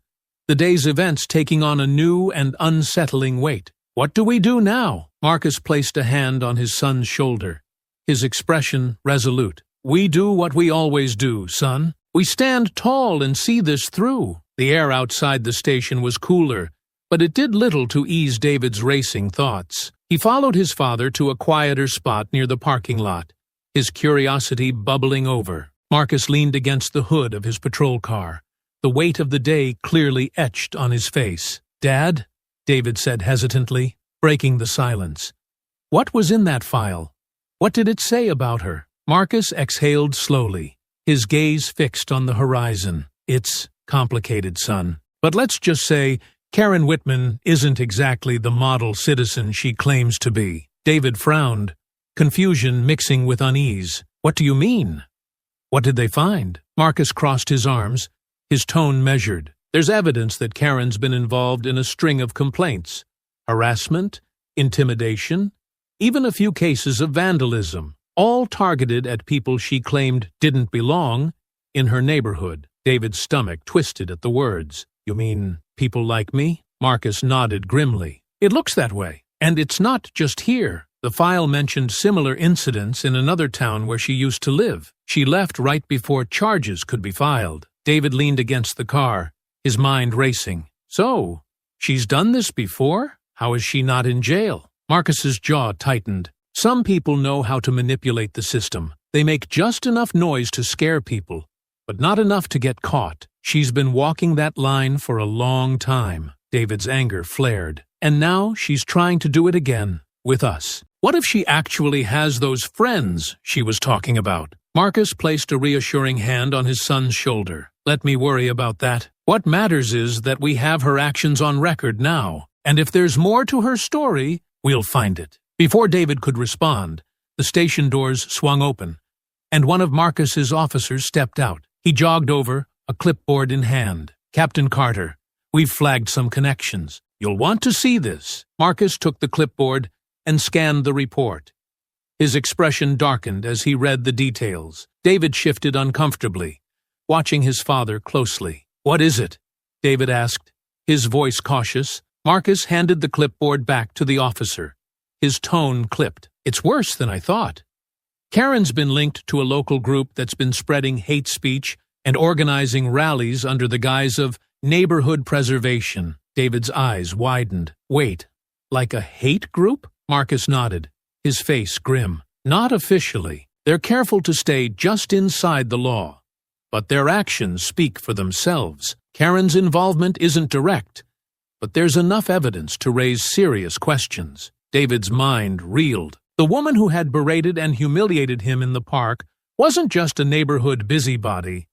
the day's events taking on a new and unsettling weight. "What do we do now?" Marcus placed a hand on his son's shoulder, his expression resolute. "We do what we always do, son. We stand tall and see this through." The air outside the station was cooler, but it did little to ease David's racing thoughts. He followed his father to a quieter spot near the parking lot, his curiosity bubbling over. Marcus leaned against the hood of his patrol car, the weight of the day clearly etched on his face. "Dad," David said hesitantly, breaking the silence. "What was in that file? What did it say about her?" Marcus exhaled slowly, his gaze fixed on the horizon. "It's complicated, son. But let's just say Karen Whitman isn't exactly the model citizen she claims to be." David frowned, confusion mixing with unease. "What do you mean? What did they find?" Marcus crossed his arms, his tone measured. "There's evidence that Karen's been involved in a string of complaints. Harassment, intimidation, even a few cases of vandalism, all targeted at people she claimed didn't belong in her neighborhood." David's stomach twisted at the words. "You mean people like me?" Marcus nodded grimly. "It looks that way. And it's not just here. The file mentioned similar incidents in another town where she used to live. She left right before charges could be filed." David leaned against the car, his mind racing. "So, she's done this before? How is she not in jail?" Marcus's jaw tightened. Some people know how to manipulate the system. They make just enough noise to scare people, but not enough to get caught. She's been walking that line for a long time. David's anger flared. And now she's trying to do it again, with us. What if she actually has those friends she was talking about? Marcus placed a reassuring hand on his son's shoulder. "Let me worry about that. What matters is that we have her actions on record now, and if there's more to her story, we'll find it." Before David could respond, the station doors swung open, and one of Marcus's officers stepped out. He jogged over, a clipboard in hand. "Captain Carter, we've flagged some connections. You'll want to see this." Marcus took the clipboard and scanned the report. His expression darkened as he read the details. David shifted uncomfortably, watching his father closely. "What is it?" David asked, his voice cautious. Marcus handed the clipboard back to the officer. His tone clipped. "It's worse than I thought. Karen's been linked to a local group that's been spreading hate speech and organizing rallies under the guise of neighborhood preservation." David's eyes widened. "Wait, like a hate group?" Marcus nodded, his face grim. "Not officially. They're careful to stay just inside the law. But their actions speak for themselves. Karen's involvement isn't direct, but there's enough evidence to raise serious questions." David's mind reeled. The woman who had berated and humiliated him in the park wasn't just a neighborhood busybody.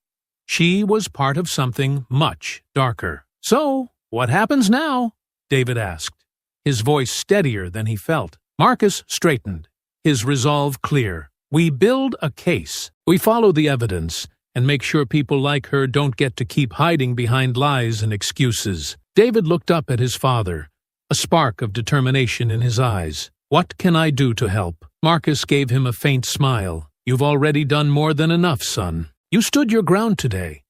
She was part of something much darker. "So, what happens now?" David asked, his voice steadier than he felt. Marcus straightened, his resolve clear. "We build a case. We follow the evidence and make sure people like her don't get to keep hiding behind lies and excuses." David looked up at his father, a spark of determination in his eyes. "What can I do to help?" Marcus gave him a faint smile. "You've already done more than enough, son. You stood your ground today,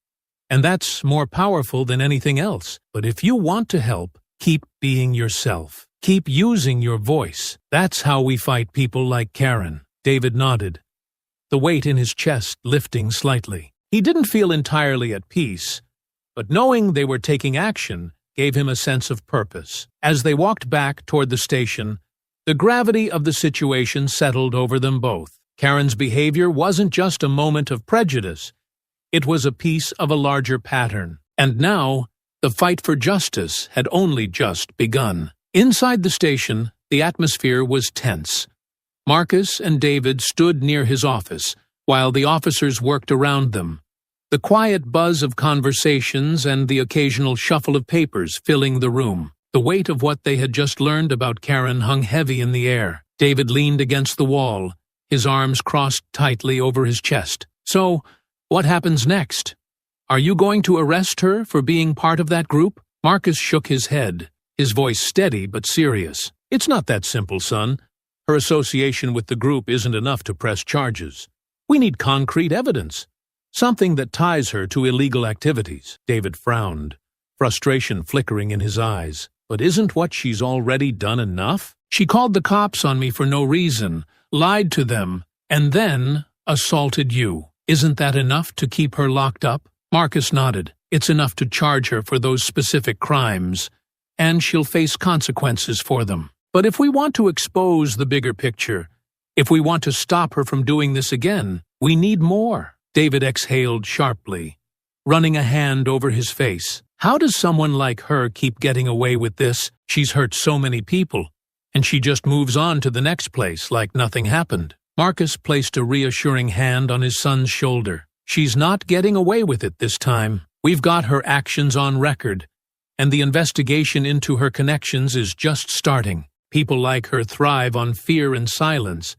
and that's more powerful than anything else. But if you want to help, keep being yourself. Keep using your voice. That's how we fight people like Karen. David nodded, the weight in his chest lifting slightly. He didn't feel entirely at peace, but knowing they were taking action gave him a sense of purpose. As they walked back toward the station, the gravity of the situation settled over them both. Karen's behavior wasn't just a moment of prejudice. It was a piece of a larger pattern. And now, the fight for justice had only just begun. Inside the station, the atmosphere was tense. Marcus and David stood near his office, while the officers worked around them. The quiet buzz of conversations and the occasional shuffle of papers filling the room. The weight of what they had just learned about Karen hung heavy in the air. David leaned against the wall, his arms crossed tightly over his chest. So, what happens next? Are you going to arrest her for being part of that group? Marcus shook his head, his voice steady but serious. It's not that simple, son. Her association with the group isn't enough to press charges. We need concrete evidence. Something that ties her to illegal activities. David frowned, frustration flickering in his eyes. But isn't what she's already done enough? She called the cops on me for no reason, lied to them, and then assaulted you. Isn't that enough to keep her locked up? Marcus nodded. It's enough to charge her for those specific crimes, and she'll face consequences for them. But if we want to expose the bigger picture, if we want to stop her from doing this again, we need more. David exhaled sharply, running a hand over his face. How does someone like her keep getting away with this? She's hurt so many people, and she just moves on to the next place like nothing happened. Marcus placed a reassuring hand on his son's shoulder. She's not getting away with it this time. We've got her actions on record, and the investigation into her connections is just starting. People like her thrive on fear and silence,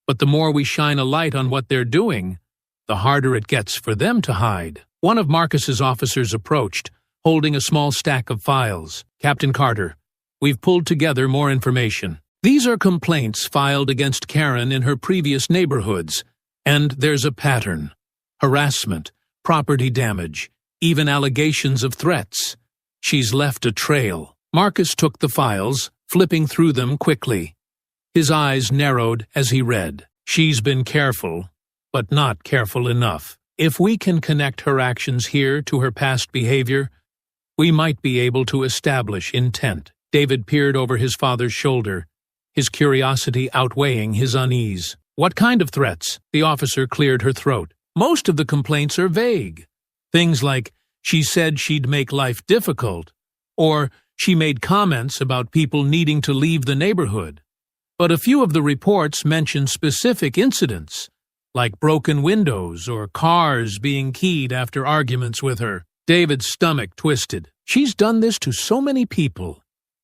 but the more we shine a light on what they're doing, the harder it gets for them to hide. One of Marcus's officers approached, holding a small stack of files. Captain Carter, we've pulled together more information. These are complaints filed against Karen in her previous neighborhoods, and there's a pattern. Harassment, property damage, even allegations of threats. She's left a trail. Marcus took the files, flipping through them quickly. His eyes narrowed as he read. She's been careful, but not careful enough. If we can connect her actions here to her past behavior, we might be able to establish intent. David peered over his father's shoulder, his curiosity outweighing his unease. What kind of threats? The officer cleared her throat. Most of the complaints are vague. Things like, she said she'd make life difficult, or she made comments about people needing to leave the neighborhood. But a few of the reports mention specific incidents, like broken windows or cars being keyed after arguments with her. David's stomach twisted. She's done this to so many people,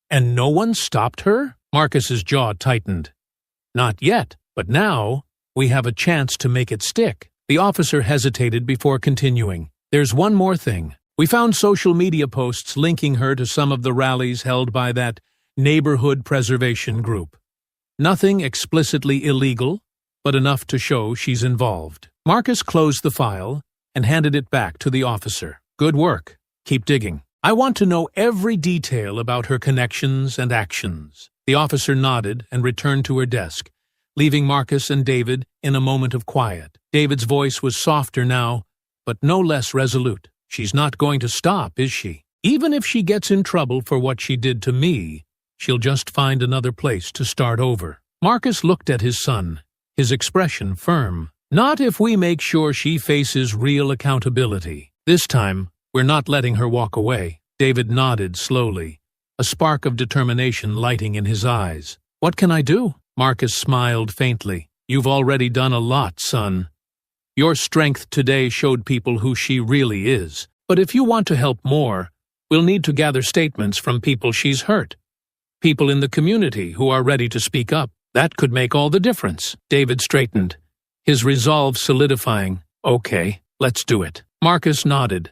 and no one stopped her? Marcus's jaw tightened. Not yet, but now we have a chance to make it stick. The officer hesitated before continuing. There's one more thing. We found social media posts linking her to some of the rallies held by that neighborhood preservation group. Nothing explicitly illegal, but enough to show she's involved. Marcus closed the file and handed it back to the officer. Good work. Keep digging. I want to know every detail about her connections and actions. The officer nodded and returned to her desk, leaving Marcus and David in a moment of quiet. David's voice was softer now, but no less resolute. She's not going to stop, is she? Even if she gets in trouble for what she did to me, she'll just find another place to start over. Marcus looked at his son, his expression firm. Not if we make sure she faces real accountability. This time, we're not letting her walk away. David nodded slowly, a spark of determination lighting in his eyes. What can I do? Marcus smiled faintly. You've already done a lot, son. Your strength today showed people who she really is. But if you want to help more, we'll need to gather statements from people she's hurt. People in the community who are ready to speak up. That could make all the difference. David straightened, his resolve solidifying. Okay, let's do it. Marcus nodded,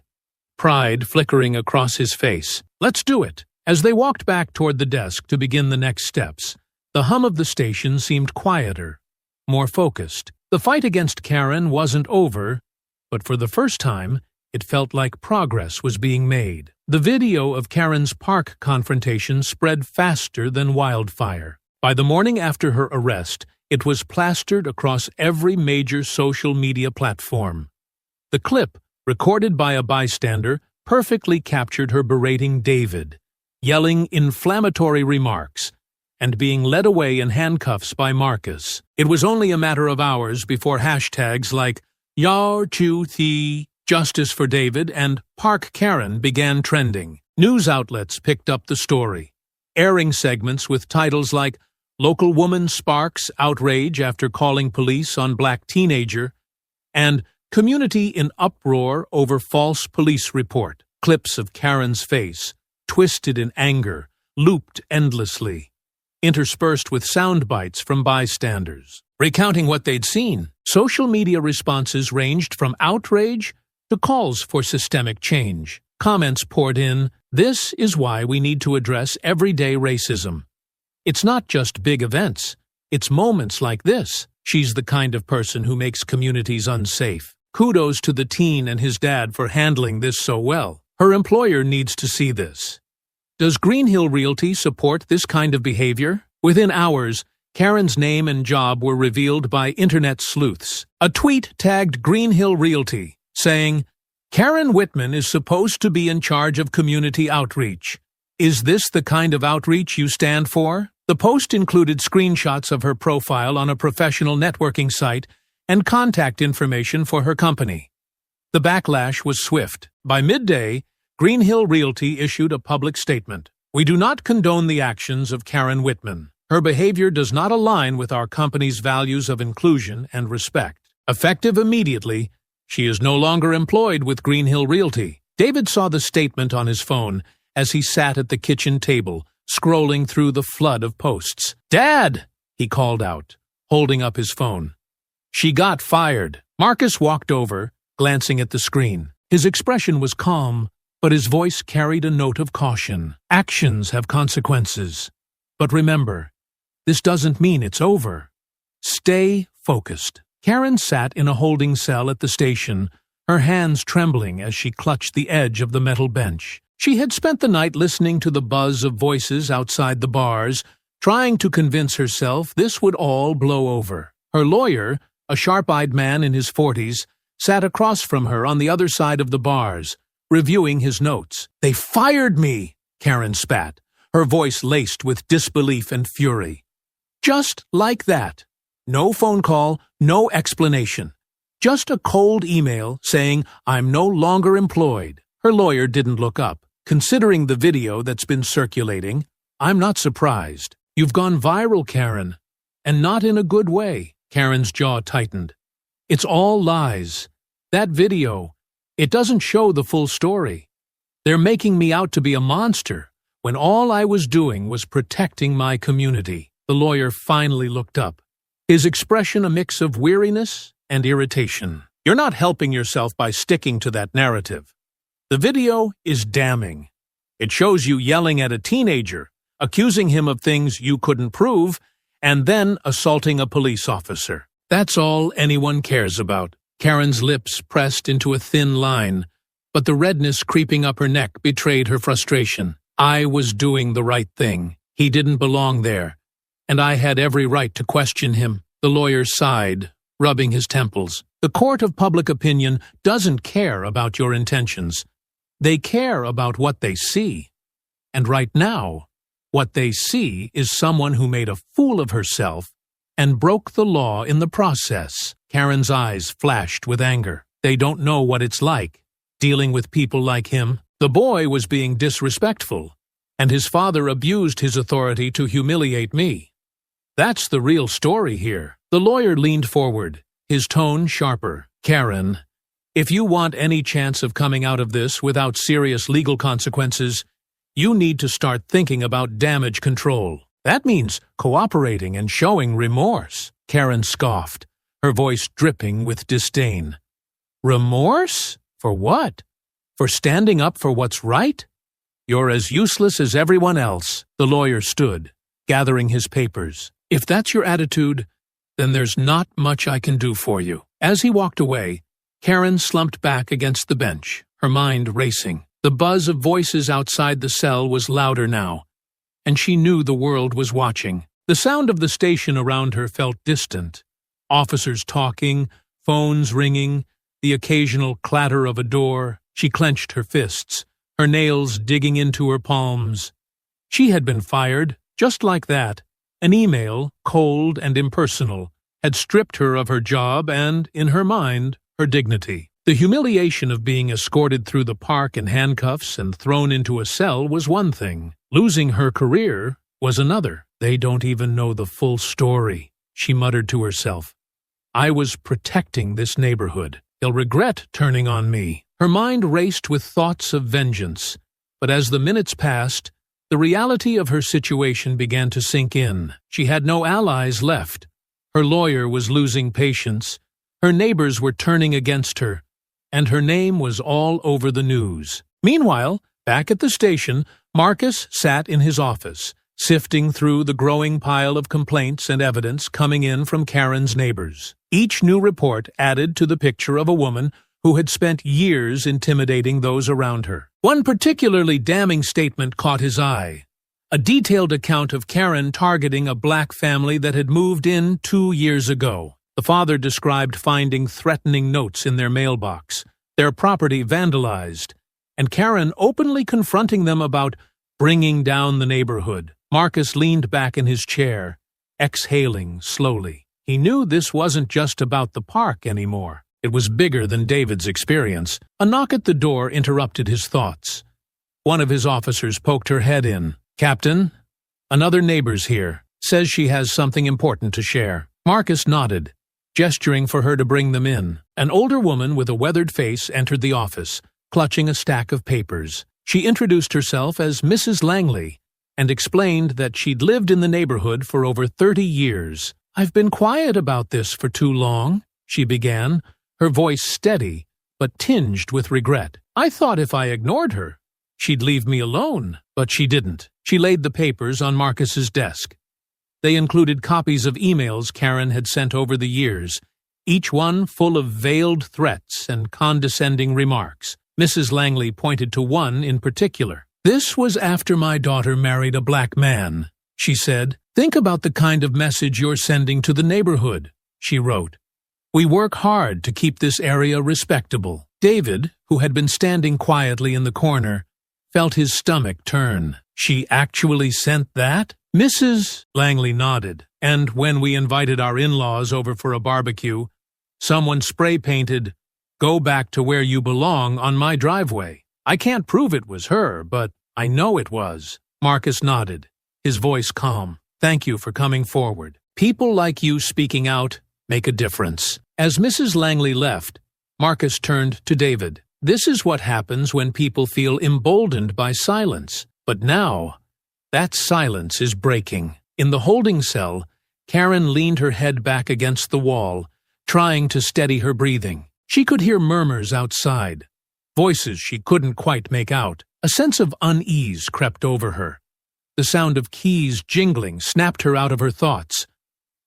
pride flickering across his face. Let's do it. As they walked back toward the desk to begin the next steps, the hum of the station seemed quieter, more focused. The fight against Karen wasn't over, but for the first time, it felt like progress was being made. The video of Karen's park confrontation spread faster than wildfire. By the morning after her arrest, it was plastered across every major social media platform. The clip, recorded by a bystander, perfectly captured her berating David, yelling inflammatory remarks, and being led away in handcuffs by Marcus. It was only a matter of hours before hashtags like Yar Chu Thi, Justice for David, and Park Karen began trending. News outlets picked up the story, airing segments with titles like Local Woman Sparks Outrage After Calling Police on Black Teenager, and Community in Uproar Over False Police Report. Clips of Karen's face, twisted in anger, looped endlessly, interspersed with sound bites from bystanders, recounting what they'd seen. Social media responses ranged from outrage to calls for systemic change. Comments poured in, "This is why we need to address everyday racism. It's not just big events. It's moments like this. She's the kind of person who makes communities unsafe. Kudos to the teen and his dad for handling this so well. Her employer needs to see this." Does Green Hill Realty support this kind of behavior? Within hours, Karen's name and job were revealed by internet sleuths. A tweet tagged Green Hill Realty, saying, "Karen Whitman is supposed to be in charge of community outreach. Is this the kind of outreach you stand for?" The post included screenshots of her profile on a professional networking site and contact information for her company. The backlash was swift. By midday, Green Hill Realty issued a public statement. "We do not condone the actions of Karen Whitman. Her behavior does not align with our company's values of inclusion and respect. Effective immediately, she is no longer employed with Green Hill Realty." David saw the statement on his phone as he sat at the kitchen table, scrolling through the flood of posts. "Dad!" he called out, holding up his phone. "She got fired." Marcus walked over, glancing at the screen. His expression was calm, but his voice carried a note of caution. "Actions have consequences. But remember, this doesn't mean it's over. Stay focused." Karen sat in a holding cell at the station, her hands trembling as she clutched the edge of the metal bench. She had spent the night listening to the buzz of voices outside the bars, trying to convince herself this would all blow over. Her lawyer, a sharp-eyed man in his 40s, sat across from her on the other side of the bars, reviewing his notes. "They fired me," Karen spat, her voice laced with disbelief and fury. Just like that. No phone call, no explanation. Just a cold email saying, "I'm no longer employed." Her lawyer didn't look up. "Considering the video that's been circulating, I'm not surprised. You've gone viral, Karen. And not in a good way." Karen's jaw tightened. "It's all lies. That video, it doesn't show the full story. They're making me out to be a monster, when all I was doing was protecting my community." The lawyer finally looked up, his expression a mix of weariness and irritation. "You're not helping yourself by sticking to that narrative. The video is damning. It shows you yelling at a teenager, accusing him of things you couldn't prove, and then assaulting a police officer. That's all anyone cares about." Karen's lips pressed into a thin line, but the redness creeping up her neck betrayed her frustration. "I was doing the right thing. He didn't belong there, and I had every right to question him." The lawyer sighed, rubbing his temples. "The court of public opinion doesn't care about your intentions. They care about what they see. And right now, what they see is someone who made a fool of herself and broke the law in the process." Karen's eyes flashed with anger. "They don't know what it's like, dealing with people like him. The boy was being disrespectful, and his father abused his authority to humiliate me. That's the real story here." The lawyer leaned forward, his tone sharper. "Karen, if you want any chance of coming out of this without serious legal consequences, you need to start thinking about damage control. That means cooperating and showing remorse." Karen scoffed, her voice dripping with disdain. "Remorse? For what? For standing up for what's right? You're as useless as everyone else." The lawyer stood, gathering his papers. "If that's your attitude, then there's not much I can do for you." As he walked away, Karen slumped back against the bench, her mind racing. The buzz of voices outside the cell was louder now, and she knew the world was watching. The sound of the station around her felt distant. Officers talking, phones ringing, the occasional clatter of a door. She clenched her fists, her nails digging into her palms. She had been fired, just like that. An email, cold and impersonal, had stripped her of her job and, in her mind, her dignity. The humiliation of being escorted through the park in handcuffs and thrown into a cell was one thing. Losing her career was another. They don't even know the full story, she muttered to herself. I was protecting this neighborhood. They'll regret turning on me. Her mind raced with thoughts of vengeance, but as the minutes passed, the reality of her situation began to sink in. She had no allies left. Her lawyer was losing patience. Her neighbors were turning against her, and her name was all over the news. Meanwhile, back at the station, Marcus sat in his office, sifting through the growing pile of complaints and evidence coming in from Karen's neighbors. Each new report added to the picture of a woman who had spent years intimidating those around her. One particularly damning statement caught his eye. A detailed account of Karen targeting a black family that had moved in 2 years ago. The father described finding threatening notes in their mailbox, their property vandalized, and Karen openly confronting them about bringing down the neighborhood. Marcus leaned back in his chair, exhaling slowly. He knew this wasn't just about the park anymore. It was bigger than David's experience. A knock at the door interrupted his thoughts. One of his officers poked her head in. Captain, another neighbor's here. Says she has something important to share. Marcus nodded, gesturing for her to bring them in. An older woman with a weathered face entered the office, clutching a stack of papers. She introduced herself as Mrs. Langley and explained that she'd lived in the neighborhood for over 30 years. I've been quiet about this for too long, she began, her voice steady but tinged with regret. I thought if I ignored her, she'd leave me alone, but she didn't. She laid the papers on Marcus's desk. They included copies of emails Karen had sent over the years, each one full of veiled threats and condescending remarks. Mrs. Langley pointed to one in particular. This was after my daughter married a black man, she said. Think about the kind of message you're sending to the neighborhood, she wrote. We work hard to keep this area respectable. David, who had been standing quietly in the corner, felt his stomach turn. She actually sent that? Mrs. Langley nodded, and when we invited our in-laws over for a barbecue, someone spray-painted, "Go back to where you belong" on my driveway. I can't prove it was her, but I know it was. Marcus nodded, his voice calm. Thank you for coming forward. People like you speaking out make a difference. As Mrs. Langley left, Marcus turned to David. This is what happens when people feel emboldened by silence. But now, that silence is breaking. In the holding cell, Karen leaned her head back against the wall, trying to steady her breathing. She could hear murmurs outside, voices she couldn't quite make out. A sense of unease crept over her. The sound of keys jingling snapped her out of her thoughts.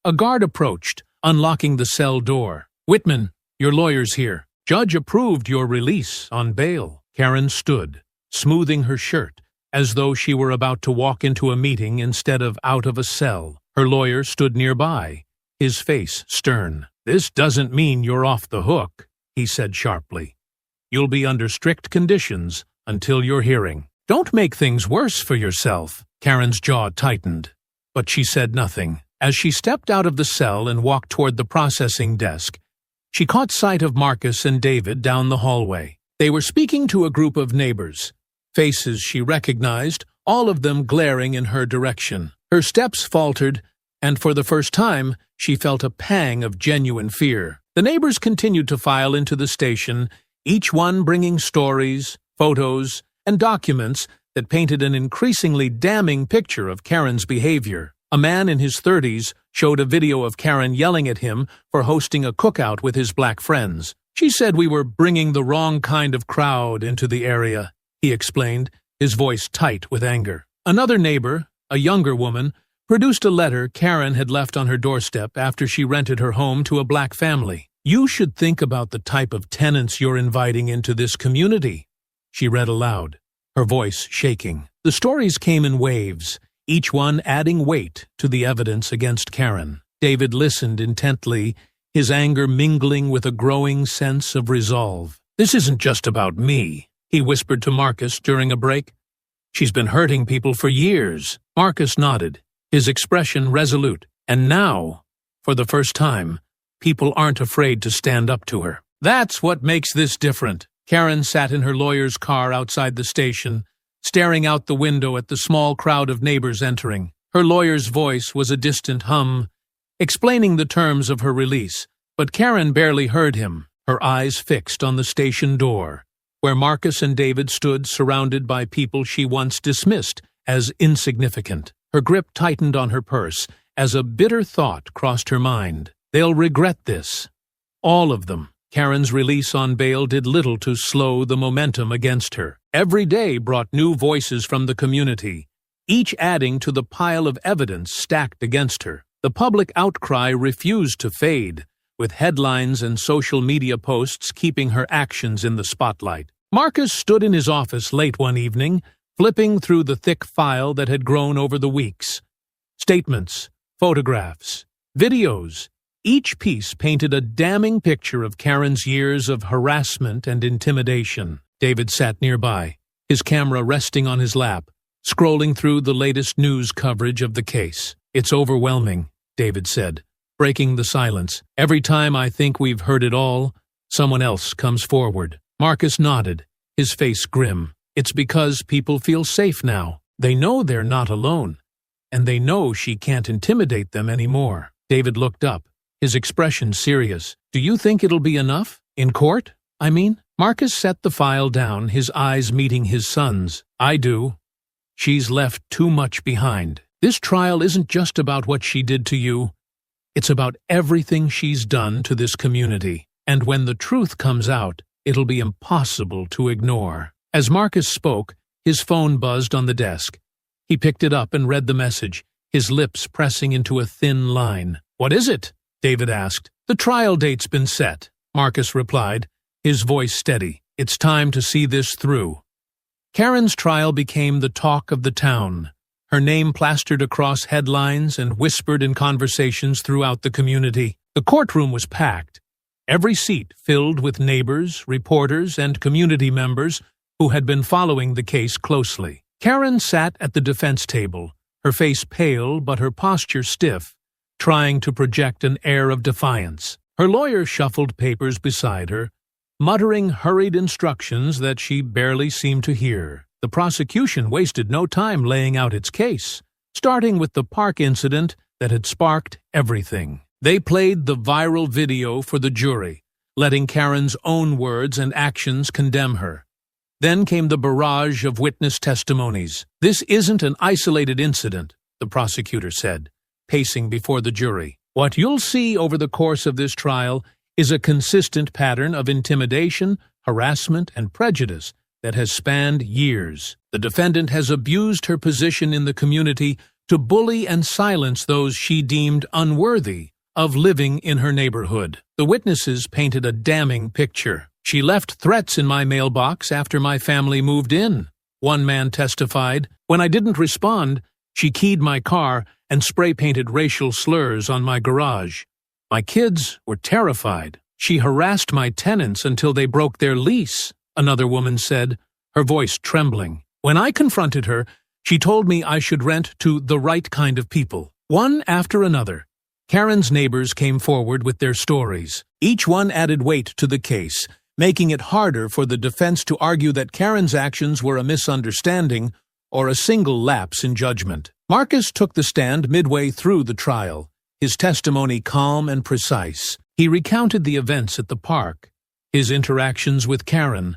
A guard approached, unlocking the cell door. Whitman, your lawyer's here. Judge approved your release on bail. Karen stood, smoothing her shirt, as though she were about to walk into a meeting instead of out of a cell. Her lawyer stood nearby, his face stern. This doesn't mean you're off the hook, he said sharply. You'll be under strict conditions until your hearing. Don't make things worse for yourself. Karen's jaw tightened, but she said nothing. As she stepped out of the cell and walked toward the processing desk, she caught sight of Marcus and David down the hallway. They were speaking to a group of neighbors, faces she recognized, all of them glaring in her direction. Her steps faltered, and for the first time, she felt a pang of genuine fear. The neighbors continued to file into the station, each one bringing stories, photos, and documents that painted an increasingly damning picture of Karen's behavior. A man in his 30s showed a video of Karen yelling at him for hosting a cookout with his black friends. She said we were bringing the wrong kind of crowd into the area, he explained, his voice tight with anger. Another neighbor, a younger woman, produced a letter Karen had left on her doorstep after she rented her home to a black family. You should think about the type of tenants you're inviting into this community, she read aloud, her voice shaking. The stories came in waves, each one adding weight to the evidence against Karen. David listened intently, his anger mingling with a growing sense of resolve. "This isn't just about me," he whispered to Marcus during a break. "She's been hurting people for years." Marcus nodded, his expression resolute. "And now, for the first time, people aren't afraid to stand up to her. That's what makes this different." Karen sat in her lawyer's car outside the station, staring out the window at the small crowd of neighbors entering. Her lawyer's voice was a distant hum, explaining the terms of her release, but Karen barely heard him, her eyes fixed on the station door, where Marcus and David stood surrounded by people she once dismissed as insignificant. Her grip tightened on her purse as a bitter thought crossed her mind. They'll regret this. All of them. Karen's release on bail did little to slow the momentum against her. Every day brought new voices from the community, each adding to the pile of evidence stacked against her. The public outcry refused to fade, with headlines and social media posts keeping her actions in the spotlight. Marcus stood in his office late one evening, flipping through the thick file that had grown over the weeks. Statements, photographs, videos. Each piece painted a damning picture of Karen's years of harassment and intimidation. David sat nearby, his camera resting on his lap, scrolling through the latest news coverage of the case. "It's overwhelming," David said, breaking the silence. "Every time I think we've heard it all, someone else comes forward." Marcus nodded, his face grim. "It's because people feel safe now. They know they're not alone, and they know she can't intimidate them anymore." David looked up, his expression serious. "Do you think it'll be enough? In court, I mean?" Marcus set the file down, his eyes meeting his son's. "I do. She's left too much behind. This trial isn't just about what she did to you. It's about everything she's done to this community. And when the truth comes out, it'll be impossible to ignore." As Marcus spoke, his phone buzzed on the desk. He picked it up and read the message, his lips pressing into a thin line. "What is it?" David asked. "The trial date's been set," Marcus replied, his voice steady. "It's time to see this through." Karen's trial became the talk of the town, her name plastered across headlines and whispered in conversations throughout the community. The courtroom was packed, every seat filled with neighbors, reporters, and community members who had been following the case closely. Karen sat at the defense table, her face pale but her posture stiff, trying to project an air of defiance. Her lawyer shuffled papers beside her, muttering hurried instructions that she barely seemed to hear. The prosecution wasted no time laying out its case, starting with the park incident that had sparked everything. They played the viral video for the jury, letting Karen's own words and actions condemn her. Then came the barrage of witness testimonies. "This isn't an isolated incident," the prosecutor said, pacing before the jury. "What you'll see over the course of this trial is a consistent pattern of intimidation, harassment, and prejudice that has spanned years. The defendant has abused her position in the community to bully and silence those she deemed unworthy of living in her neighborhood." The witnesses painted a damning picture. "She left threats in my mailbox after my family moved in," one man testified. "When I didn't respond, she keyed my car and spray-painted racial slurs on my garage. My kids were terrified. She harassed my tenants until they broke their lease," another woman said, her voice trembling. "When I confronted her, she told me I should rent to the right kind of people." One after another, Karen's neighbors came forward with their stories. Each one added weight to the case, making it harder for the defense to argue that Karen's actions were a misunderstanding or a single lapse in judgment. Marcus took the stand midway through the trial, his testimony calm and precise. He recounted the events at the park, his interactions with Karen,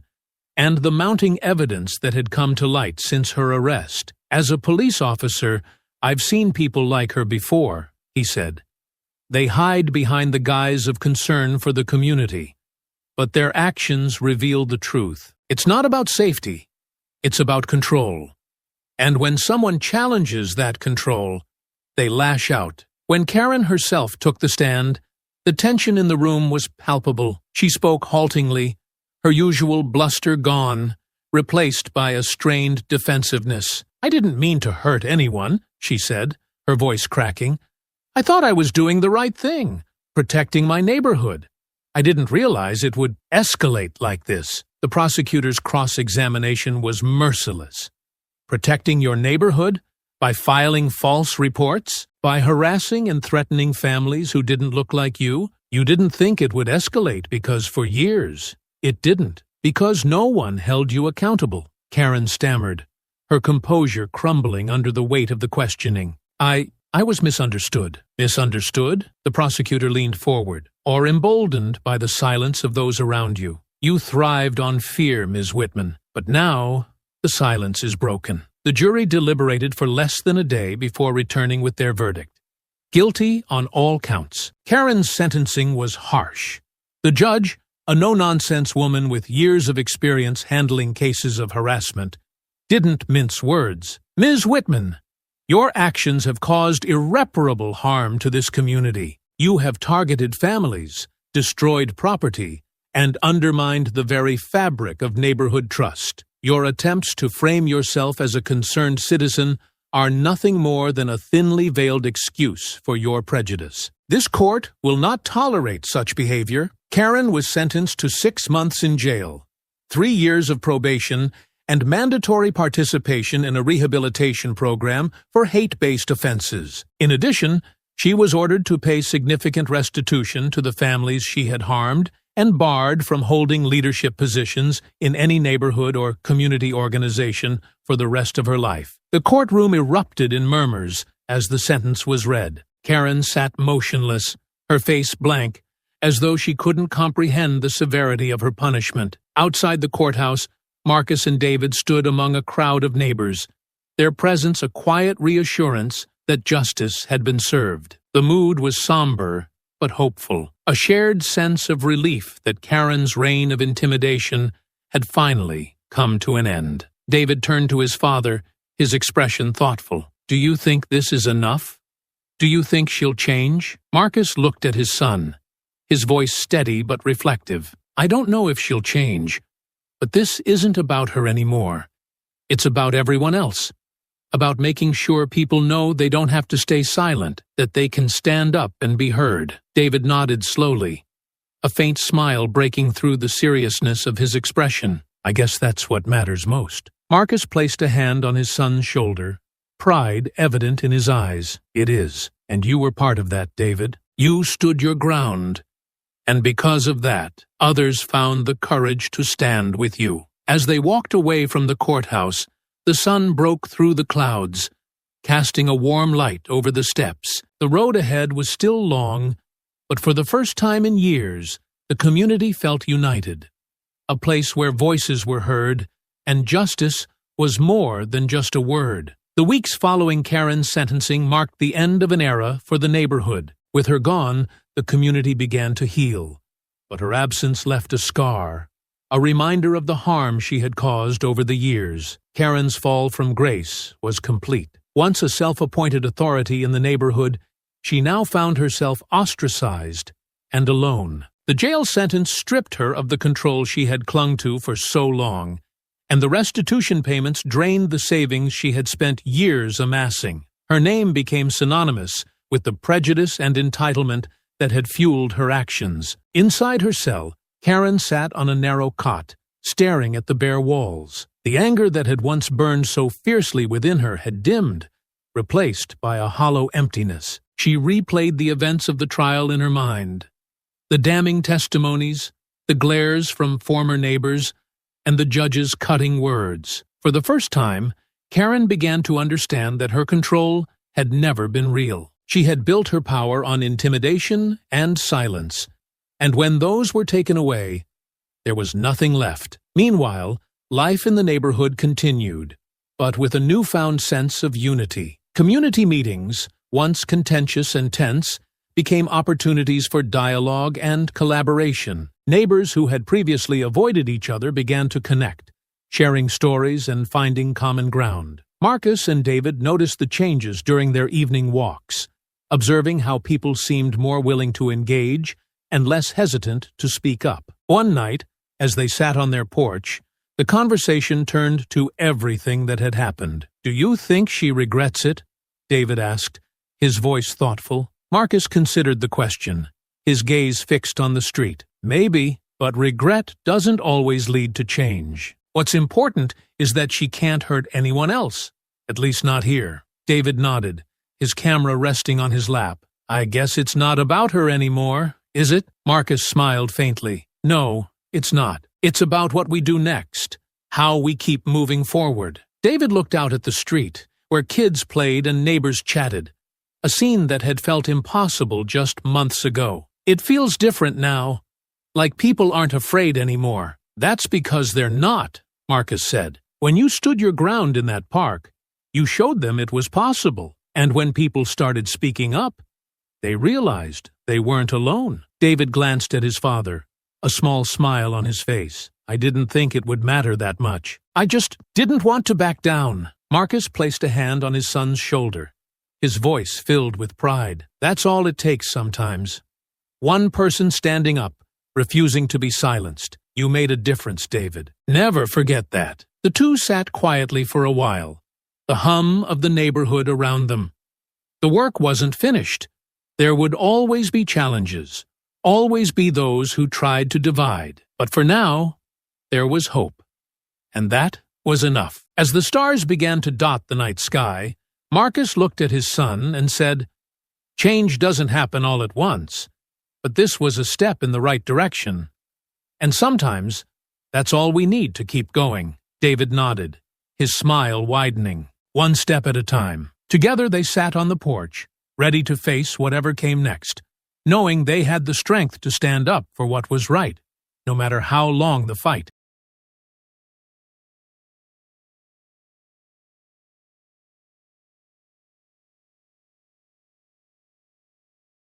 and the mounting evidence that had come to light since her arrest. "As a police officer, I've seen people like her before," he said. "They hide behind the guise of concern for the community, but their actions reveal the truth. It's not about safety, it's about control. And when someone challenges that control, they lash out." When Karen herself took the stand, the tension in the room was palpable. She spoke haltingly, her usual bluster gone, replaced by a strained defensiveness. "I didn't mean to hurt anyone," she said, her voice cracking. "I thought I was doing the right thing, protecting my neighborhood. I didn't realize it would escalate like this." The prosecutor's cross-examination was merciless. Protecting your neighborhood? By filing false reports? By harassing and threatening families who didn't look like you? You didn't think it would escalate because for years it didn't. Because no one held you accountable, Karen stammered, her composure crumbling under the weight of the questioning. I was misunderstood." "Misunderstood?" The prosecutor leaned forward. "Or emboldened by the silence of those around you. You thrived on fear, Ms. Whitman. But now the silence is broken." The jury deliberated for less than a day before returning with their verdict. Guilty on all counts. Karen's sentencing was harsh. The judge, a no-nonsense woman with years of experience handling cases of harassment, didn't mince words. "Ms. Whitman, your actions have caused irreparable harm to this community. You have targeted families, destroyed property, and undermined the very fabric of neighborhood trust. Your attempts to frame yourself as a concerned citizen are nothing more than a thinly veiled excuse for your prejudice. This court will not tolerate such behavior." Karen was sentenced to 6 months in jail, 3 years of probation, and mandatory participation in a rehabilitation program for hate-based offenses. In addition, she was ordered to pay significant restitution to the families she had harmed and barred from holding leadership positions in any neighborhood or community organization for the rest of her life. The courtroom erupted in murmurs as the sentence was read. Karen sat motionless, her face blank, as though she couldn't comprehend the severity of her punishment. Outside the courthouse, Marcus and David stood among a crowd of neighbors, their presence a quiet reassurance that justice had been served. The mood was somber but hopeful, a shared sense of relief that Karen's reign of intimidation had finally come to an end. David turned to his father, his expression thoughtful. "Do you think this is enough? Do you think she'll change?" Marcus looked at his son, his voice steady but reflective. "I don't know if she'll change, but this isn't about her anymore. It's about everyone else. About making sure people know they don't have to stay silent, that they can stand up and be heard." David nodded slowly, a faint smile breaking through the seriousness of his expression. "I guess that's what matters most." Marcus placed a hand on his son's shoulder, pride evident in his eyes. "It is, and you were part of that, David. You stood your ground, and because of that, others found the courage to stand with you." As they walked away from the courthouse, the sun broke through the clouds, casting a warm light over the steps. The road ahead was still long, but for the first time in years, the community felt united, a place where voices were heard, and justice was more than just a word. The weeks following Karen's sentencing marked the end of an era for the neighborhood. With her gone, the community began to heal, but her absence left a scar, a reminder of the harm she had caused over the years. Karen's fall from grace was complete. Once a self-appointed authority in the neighborhood, she now found herself ostracized and alone. The jail sentence stripped her of the control she had clung to for so long, and the restitution payments drained the savings she had spent years amassing. Her name became synonymous with the prejudice and entitlement that had fueled her actions. Inside her cell, Karen sat on a narrow cot, staring at the bare walls. The anger that had once burned so fiercely within her had dimmed, replaced by a hollow emptiness. She replayed the events of the trial in her mind. The damning testimonies, the glares from former neighbors, and the judge's cutting words. For the first time, Karen began to understand that her control had never been real. She had built her power on intimidation and silence, and when those were taken away, there was nothing left. Meanwhile, life in the neighborhood continued, but with a newfound sense of unity. Community meetings, once contentious and tense, became opportunities for dialogue and collaboration. Neighbors who had previously avoided each other began to connect, sharing stories and finding common ground. Marcus and David noticed the changes during their evening walks, observing how people seemed more willing to engage and less hesitant to speak up. One night, as they sat on their porch, The conversation turned to everything that had happened. "Do you think she regrets it?" David asked, his voice thoughtful. Marcus considered the question, his gaze fixed on the street. "Maybe, but regret doesn't always lead to change. What's important is that she can't hurt anyone else, at least not here." David nodded, his camera resting on his lap. "I guess it's not about her anymore, is it?" Marcus smiled faintly. "No, it's not. It's about what we do next, how we keep moving forward." David looked out at the street, where kids played and neighbors chatted, a scene that had felt impossible just months ago. "It feels different now, like people aren't afraid anymore." "That's because they're not," Marcus said. "When you stood your ground in that park, you showed them it was possible. And when people started speaking up, they realized they weren't alone." David glanced at his father, a small smile on his face. "I didn't think it would matter that much. I just didn't want to back down." Marcus placed a hand on his son's shoulder, his voice filled with pride. "That's all it takes sometimes. One person standing up, refusing to be silenced. You made a difference, David. Never forget that." The two sat quietly for a while, the hum of the neighborhood around them. The work wasn't finished. There would always be challenges, always be those who tried to divide. But for now, there was hope. And that was enough. As the stars began to dot the night sky, Marcus looked at his son and said, "Change doesn't happen all at once, but this was a step in the right direction. And sometimes, that's all we need to keep going." David nodded, his smile widening. One step at a time. Together they sat on the porch, ready to face whatever came next, knowing they had the strength to stand up for what was right, no matter how long the fight.